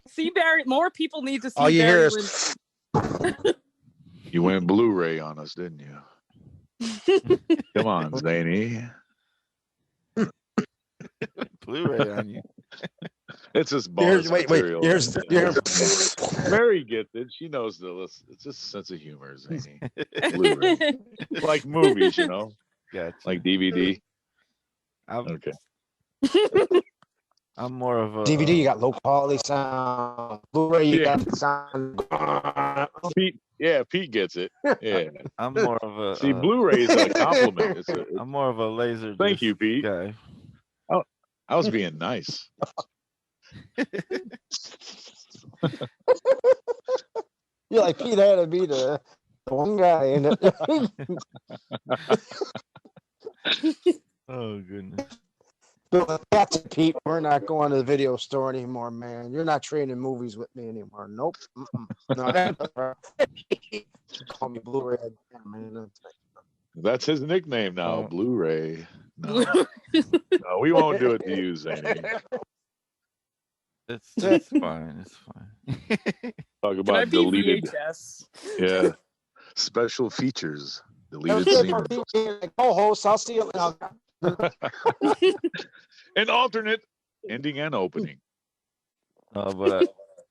see Barry. More people need to see All you Barry hear Lyndon. is You went Blu-ray on us, didn't you? Come on, Zany. Blu-ray on you. It's just bonus wait. material. Here's Mary gets it. She knows it's just a sense of humor, Zany. Blu-ray. Like movies, Gotcha. like DVD. I'm, Okay. I'm more of a DVD. You got low quality sound. Blu-ray. You got sound. Pete gets it. Yeah. I'm more of a See, Blu-ray is a compliment. I'm more of a laser. Thank you, Pete. Guy. I was being nice. You're like Pete had to be the one guy in it. Oh goodness. But that's it, Pete. We're not going to the video store anymore, man. You're not trading movies with me anymore. Nope. No, that's call me Blu-ray, man. That's his nickname now, Oh. Blu-ray. No, we won't do it to you, Zany. It's fine. It's fine. Talk Can I about be deleted. VHS? Yeah. Special features. Deleted That's scenes. it for Pete. Co-host, I'll see you now. An alternate ending and opening. But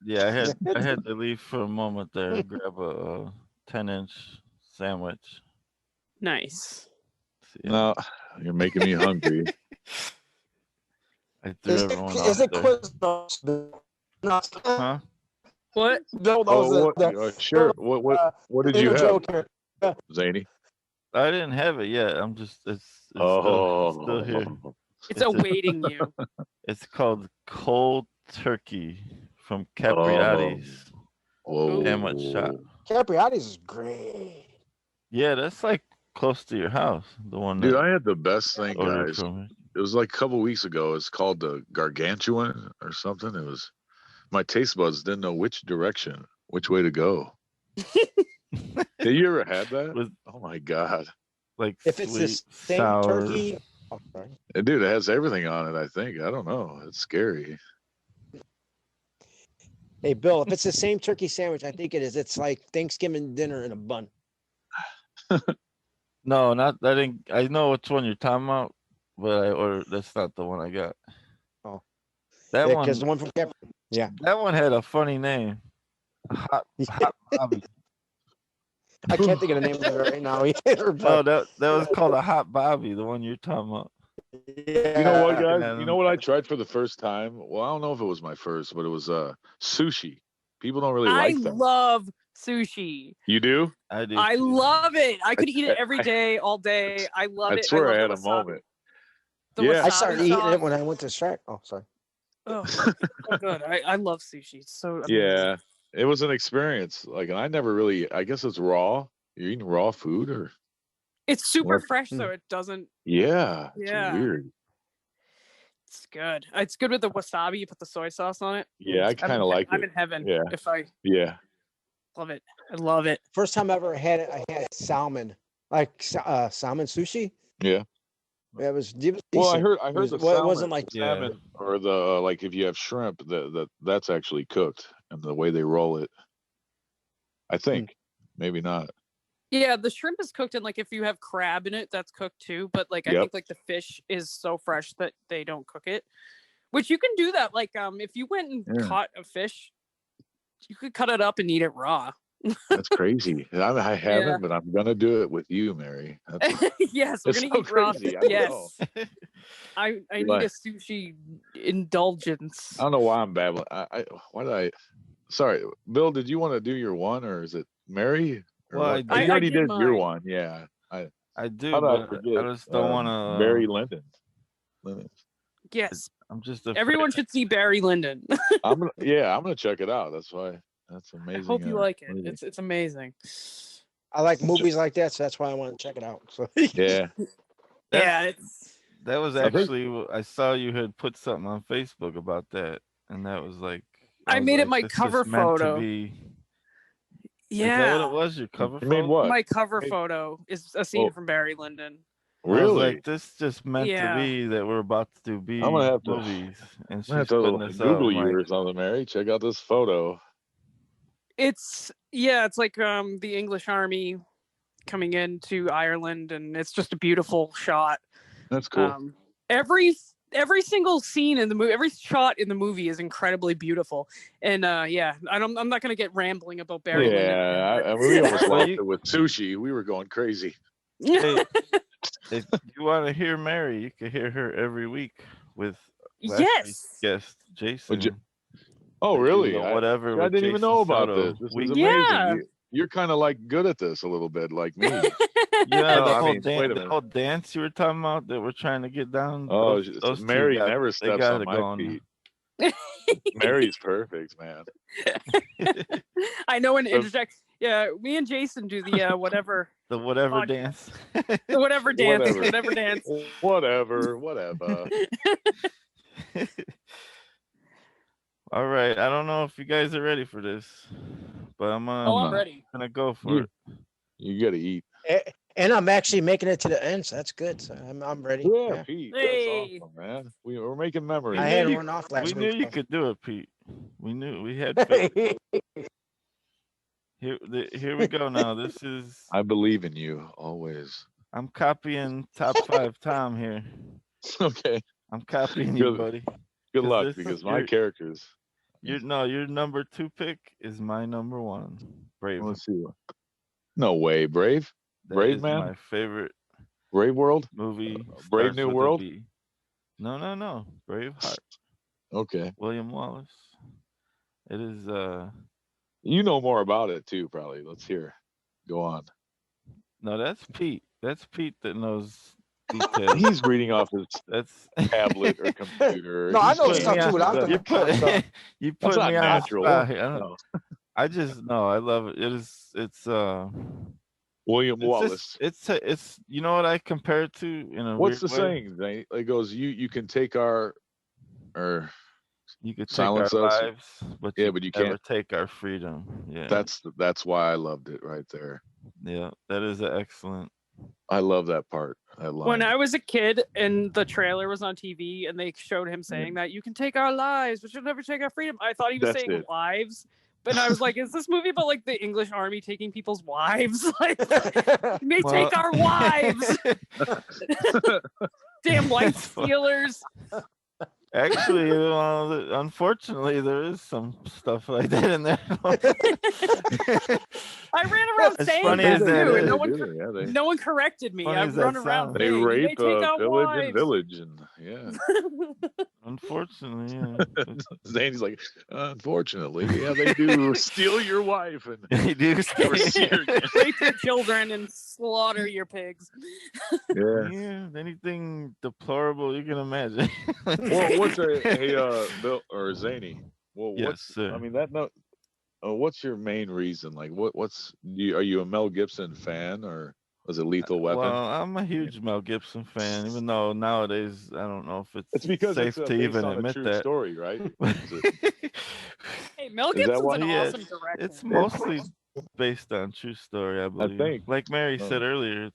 I had to leave for a moment there and grab a 10-inch sandwich. Nice. See, No, you're making me hungry. I threw everyone Is off it there. quiz? No. Huh? What? Bill knows Sure. What did you have, joke here. Zany? I didn't have it yet. I'm just it's still here. It's awaiting you. It's called cold turkey from Capriati's Whoa. sandwich shop. Capriati's is great. Yeah, that's like close to your house. The one Dude, that I had the best thing, ordered guys. from me. It was like a couple weeks ago. It's called the Gargantuan or something. It was my taste buds didn't know which way to go. Have you ever had that? With- Oh my god. Like If it's sweet, the same sour. turkey. Oh, sorry. And dude, it has everything on it, I think. I don't know. It's scary. Hey, Bill, if it's the same turkey sandwich, I think it is. It's like Thanksgiving dinner in a bun. No, not that. I know which one you're talking about, but that's not the one I got. Oh. That Yeah, one. because the one from Capri. Yeah. That one had a funny name. Hot Bobby. I can't think of the name of it right now either. No, But that was called a Hot Bobby, the one you're talking about. yeah. You know what, guys? Yeah. You know what I tried for the first time? Well, I don't know if it was my first, but it was sushi. People don't really I like them. love sushi. You do? I do. I too. love it. I could eat it every day, all day. I love I it. swear love I the had a wasabi. moment. The Yeah. I wasabi started eating sauce. it when I went to Shrek. Oh, sorry. Oh, so good. I love sushi. It's so amazing. Yeah. It was an experience. Like, and I never really, I guess it's raw. You're eating raw food or? It's super Well, fresh, so it doesn't. Yeah. It's Yeah. weird. It's good. It's good with the wasabi. You put the soy sauce on it. Yeah, I I'm kind in of like I'm it. in heaven. Yeah. If I Yeah. love it, I love it. First time I ever had it, I had salmon, like salmon sushi. Yeah. It was Well, I decent. heard It was- the well, it salmon, wasn't like Yeah. salmon or the like if you have shrimp that's actually cooked and the way they roll it. I think maybe not. Yeah, the shrimp is cooked, and like if you have crab in it, that's cooked too. But like I Yep. think like the fish is so fresh that they don't cook it. Which you can do that. Like if you went and Yeah. caught a fish, you could cut it up and eat it raw. That's crazy. I haven't, Yeah. but I'm gonna do it with you, Mary. That's, Yes, we're it's gonna so eat raw. crazy. I don't know. Yes, I need Like- a sushi indulgence. I don't know why I'm babbling. Why did I? Sorry, Bill. Did you want to do your one, or is it Mary? Or Well, what? I you did. already I did did your mine. one. Yeah. I do, How did I but forget? I just don't want to. Barry Lyndon. Yes, I'm just afraid. everyone should see Barry Lyndon. I'm gonna check it out. That's why. That's I amazing. hope you like it. movie. It's amazing. I like movies like that, so that's why I want to check it out. So Yeah. Yeah, it's That was So I think actually I saw you had put something on Facebook about that, and that was like I I was made it like, my this cover just meant to photo. be. Is that what it Yeah. was? Your you cover made photo? what? My cover Made, photo is a scene well, from Barry Lyndon. I was really? like, this just meant to Yeah. be that we're about to do I'm B gonna have to. movies, and I'm gonna have she's putting to this up. Google I'm you like, or something, Mary. Check out this photo. It's like the English army coming into Ireland, and it's just a beautiful shot. That's cool. Um, every every single scene in the movie, every shot in the movie is incredibly beautiful. And yeah, I'm not gonna get rambling about Barry Lyndon Yeah, again, we almost well, lost it with sushi. We were going crazy. but hey, if you want to hear Mary, you can hear her every week with last week's yes, guest, Would you? Jason. Oh, They do really? the whatever I with didn't even Jason know about Soto this. This is weekly. amazing. yeah. You're kind of like good at this a little bit, like me. Yeah, No, the I whole mean, wait a the minute. whole dance you were talking about that we're trying to get down. Oh, Those two Mary never they steps got on it my going. feet. Mary's perfect, man. I know when to But interject. Yeah, me and Jason do the whatever The whatever podcast, dance. the whatever dance, whatever, whatever dance. whatever. All right, I don't know if you guys are ready for this, but I'm Oh, I'm I'm not. ready. gonna go for You it. you got to eat. And I'm actually making it to the end, so that's good. So I'm ready. Yeah, Yeah. Pete. That's Hey, awesome, man. We're making We I memories knew had to you. here. run off We last knew week. you could do it, Pete. We knew we had faith. Here we go. Now this is. I believe in you always. I'm copying top five Tom here. Okay. I'm copying you, Good buddy. good Because luck this because my your characters. your no your number two pick is my number one. Braveheart. Let's see. No way, Brave, That Brave is Man, my favorite Brave World, movie. Brave Starts New with a World. B. No, no, no. Braveheart. Okay, William Wallace. It is you know more about it too, probably. Let's hear. Go on. no, that's Pete. That's Pete that knows details. He's reading off his That's tablet or computer. No, I He's know putting stuff me saying too, on. but I'm that, You the kind put of stuff. you that's put not me on the natural. spot. No. I just no, I love it. It is William it's just Wallace. it's you know what I compare it to in a What's weird the way. saying? It goes, you can take our or You could take our silence us. lives, but Yeah, you but can you never can't. take our freedom. Yeah. That's why I loved it right there. Yeah. That is an excellent. I love that part. That when line. I was a kid and the trailer was on TV and they showed him Yeah, saying that you can take our lives, but you'll never take our freedom, I thought he was that's saying it. lives. But I was like, is this movie about like the English army taking people's wives? Like, you may Well, take our wives. Damn white that's fu- stealers. actually, unfortunately, there is some stuff like that in there. I ran around As saying funny that as that too, and is, no one corrected me. funny I as that run around sounds, they saying, you may rape take our village and wives. village, and yeah. unfortunately, yeah. Zane's like, unfortunately, yeah, they do steal your wife and They do. never see her again. Rape your children and slaughter your pigs. Yeah. Yeah, anything deplorable you can imagine. Well, what's a hey Bill or Zany? Well, Yes, what's I sir. mean that no. What's your main reason? Like, are you a Mel Gibson fan or was it Lethal Weapon? Well, I'm a huge Mel Gibson fan, even though nowadays I don't know if It's it's because it's safe to based even on a admit true that. story, right? Is it? Hey, Mel Is that Gibson's why? an Yeah, awesome director. it's mostly based on true story, I I believe. think. Like Mary said Oh, earlier,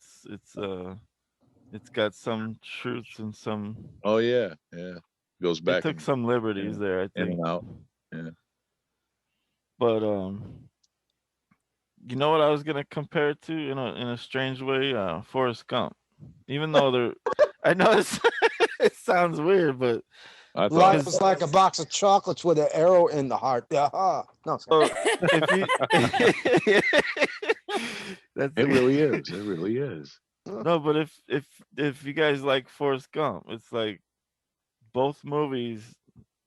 it's got some truths and some. oh yeah, yeah. Goes They back took and some liberties in, there, I in think. and out. Yeah. But you know what I was gonna compare it to in a strange way? Forrest Gump. Even though they're, I know it sounds weird, but I Life thought. because is like a box of chocolates with an arrow in the heart. Yeah. No, sorry. so if you, that's It really is. It really is. no, but if you guys like Forrest Gump, it's like both movies.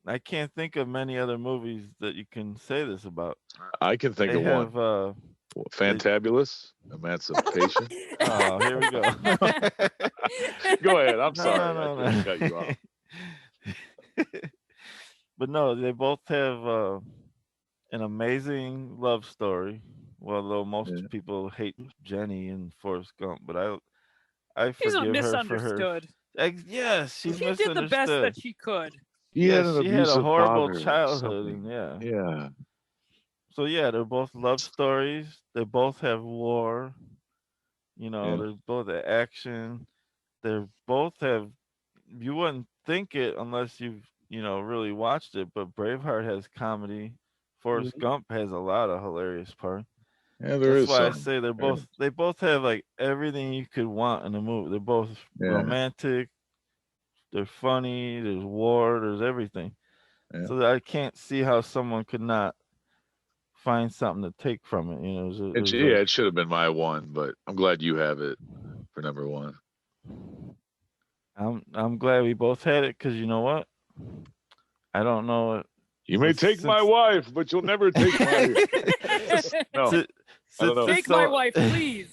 I can't think of many other movies that you can say this about. I can think They of one. have they, Fantabulous, Emancipation. oh, here we go. Go ahead. I'm No, no, sorry. I no, shouldn't have cut you off. no. But no, they both have an amazing love story. Well, although most Yeah. people hate Jenny and Forrest Gump, but I He's forgive her for her. misunderstood. Yes, she's She did the best misunderstood. that she could. He had an She had a abusive horrible father or childhood, something. and yeah. Yeah. So yeah, they're both love stories. They both have war. Yeah. They're both action. They're both have. You wouldn't think it unless you've really watched it, but Braveheart has comedy. Forrest Mhm. Gump has a lot of hilarious parts. Yeah, there That's is why I some. say they both have like everything you could want in a movie. They're both Yeah. romantic, they're funny, there's war, there's everything. Yeah. So I can't see how someone could not find something to take from it. It should have been my one, but I'm glad you have it for number one. I'm glad we both had it because you know what? I don't know. You may take my wife, but you'll never take my. No, Since, I don't know. Take my wife, please.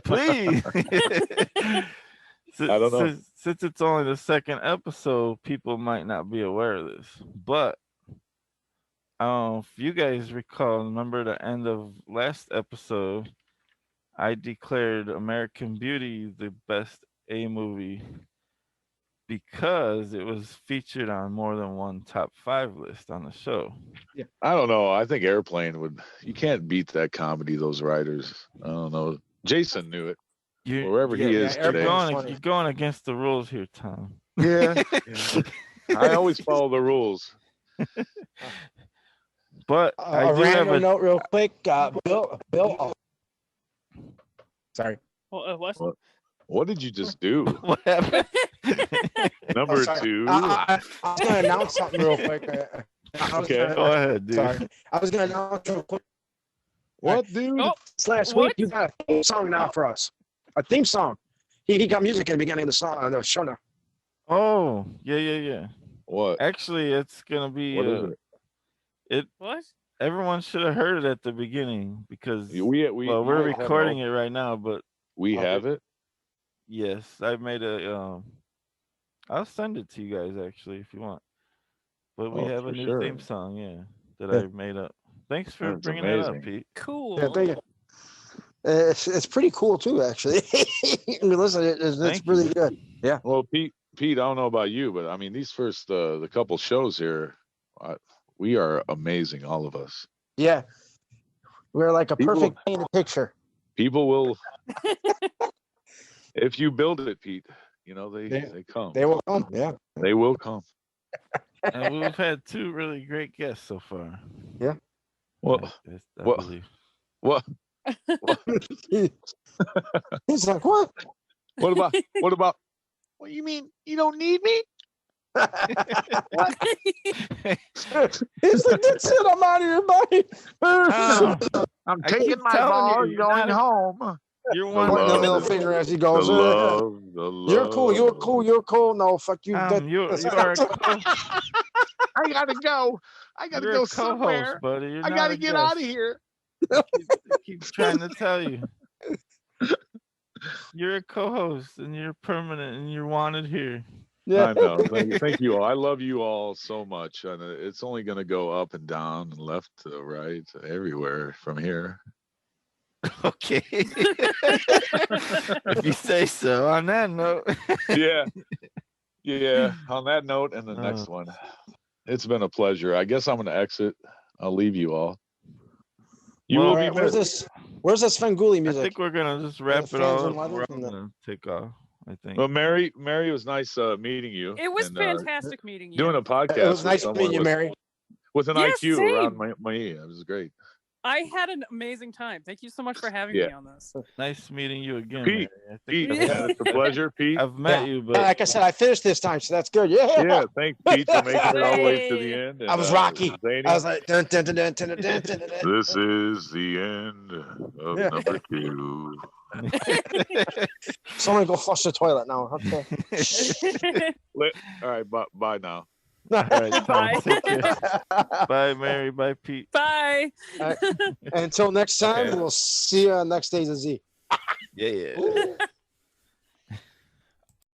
please. I don't know. Since it's only the second episode, people might not be aware of this. But if you guys recall, remember the end of last episode, I declared American Beauty the best A movie because it was featured on more than one top 5 list on the show. I don't know. I think Airplane would. You can't beat that comedy. Those writers. I don't know. Jason knew it. Wherever he is today. You're going against the rules here, Tom. Yeah. I always follow the rules. But I do have a note real quick. Bill. Sorry. What? What did you just do? What happened? Number 2. I was going to announce something real quick. Okay. Go ahead, dude. Sorry. I was going to announce real quick. What, dude? Oh, Last what? week, you got a theme song now for us. A theme song. He got music in the beginning of the song, the show now. Oh, yeah. What? Actually, it's gonna be What is it? What? Everyone should have heard it at the beginning because We're we're recording it right now. But We have it. yes, I made a. I'll send it to you guys actually if you want. But we have a for new sure. theme song, that I made up. Thanks for That's bringing that up, amazing. Pete. Cool. Yeah, thank you. It's pretty cool too, actually. I mean, listen, it's Thank really you. good. Yeah. Well, Pete, I don't know about you, but I mean, these first the couple shows here, we are amazing, all of us. Yeah. We're like a People- perfect painted picture. People will, if you build it, Pete. They come. They will come. Yeah. They will come. And we've had 2 really great guests so far. Yeah. Well, I well- believe. what? He's like, what? What about? What you mean? You don't need me? He's like, that's it. I'm out of your body. I'm I keep telling you, you're not a- home. You're The one Pointing the love. middle finger as he The goes. love. You're cool. You're cool. You're cool. No, fuck you. you are I gotta go. I gotta you're go a co-host, somewhere. buddy. You're I not gotta a get guest. out of here. Keep trying to tell you. You're a co-host and you're permanent and you're wanted here. I know. Thank you all. I love you all so much, and it's only gonna go up and down and left to right, everywhere from here. Okay. If you say so. On that note. Yeah. On that note, and the next one, it's been a pleasure. I guess I'm gonna exit. I'll leave you all. You Well, will be Where's missed. this Svengoolie I music? think we're gonna just wrap it fans all and up. mothers We're and the- gonna take off, I think. Well, Mary, it was nice meeting you. It was and, fantastic meeting you. doing a podcast. It was nice with meeting you, someone Mary. with an Yes, IQ same. around my ear. It was great. I had an amazing time. Thank you so much for having Yeah. me on this. Nice meeting you again, Pete, Mary. Pete, Yeah. it's a pleasure, Pete. I've met you, but Like I said, I finished this time, so that's good. Yeah. Yeah, thanks, Pete, for making it all the way to the end. I was Rocky. Zany, I was like, dun, dun, dun, dun, dun, dun, dun, dun, dun. this is the end of Yeah. number 2. Someone go flush the toilet now. Okay. All right, bye now. all right, Tom, Bye. take care. Bye, Mary. Bye, Pete. Bye. Until next time, Okay. we'll see you on next Days of Z. Yeah.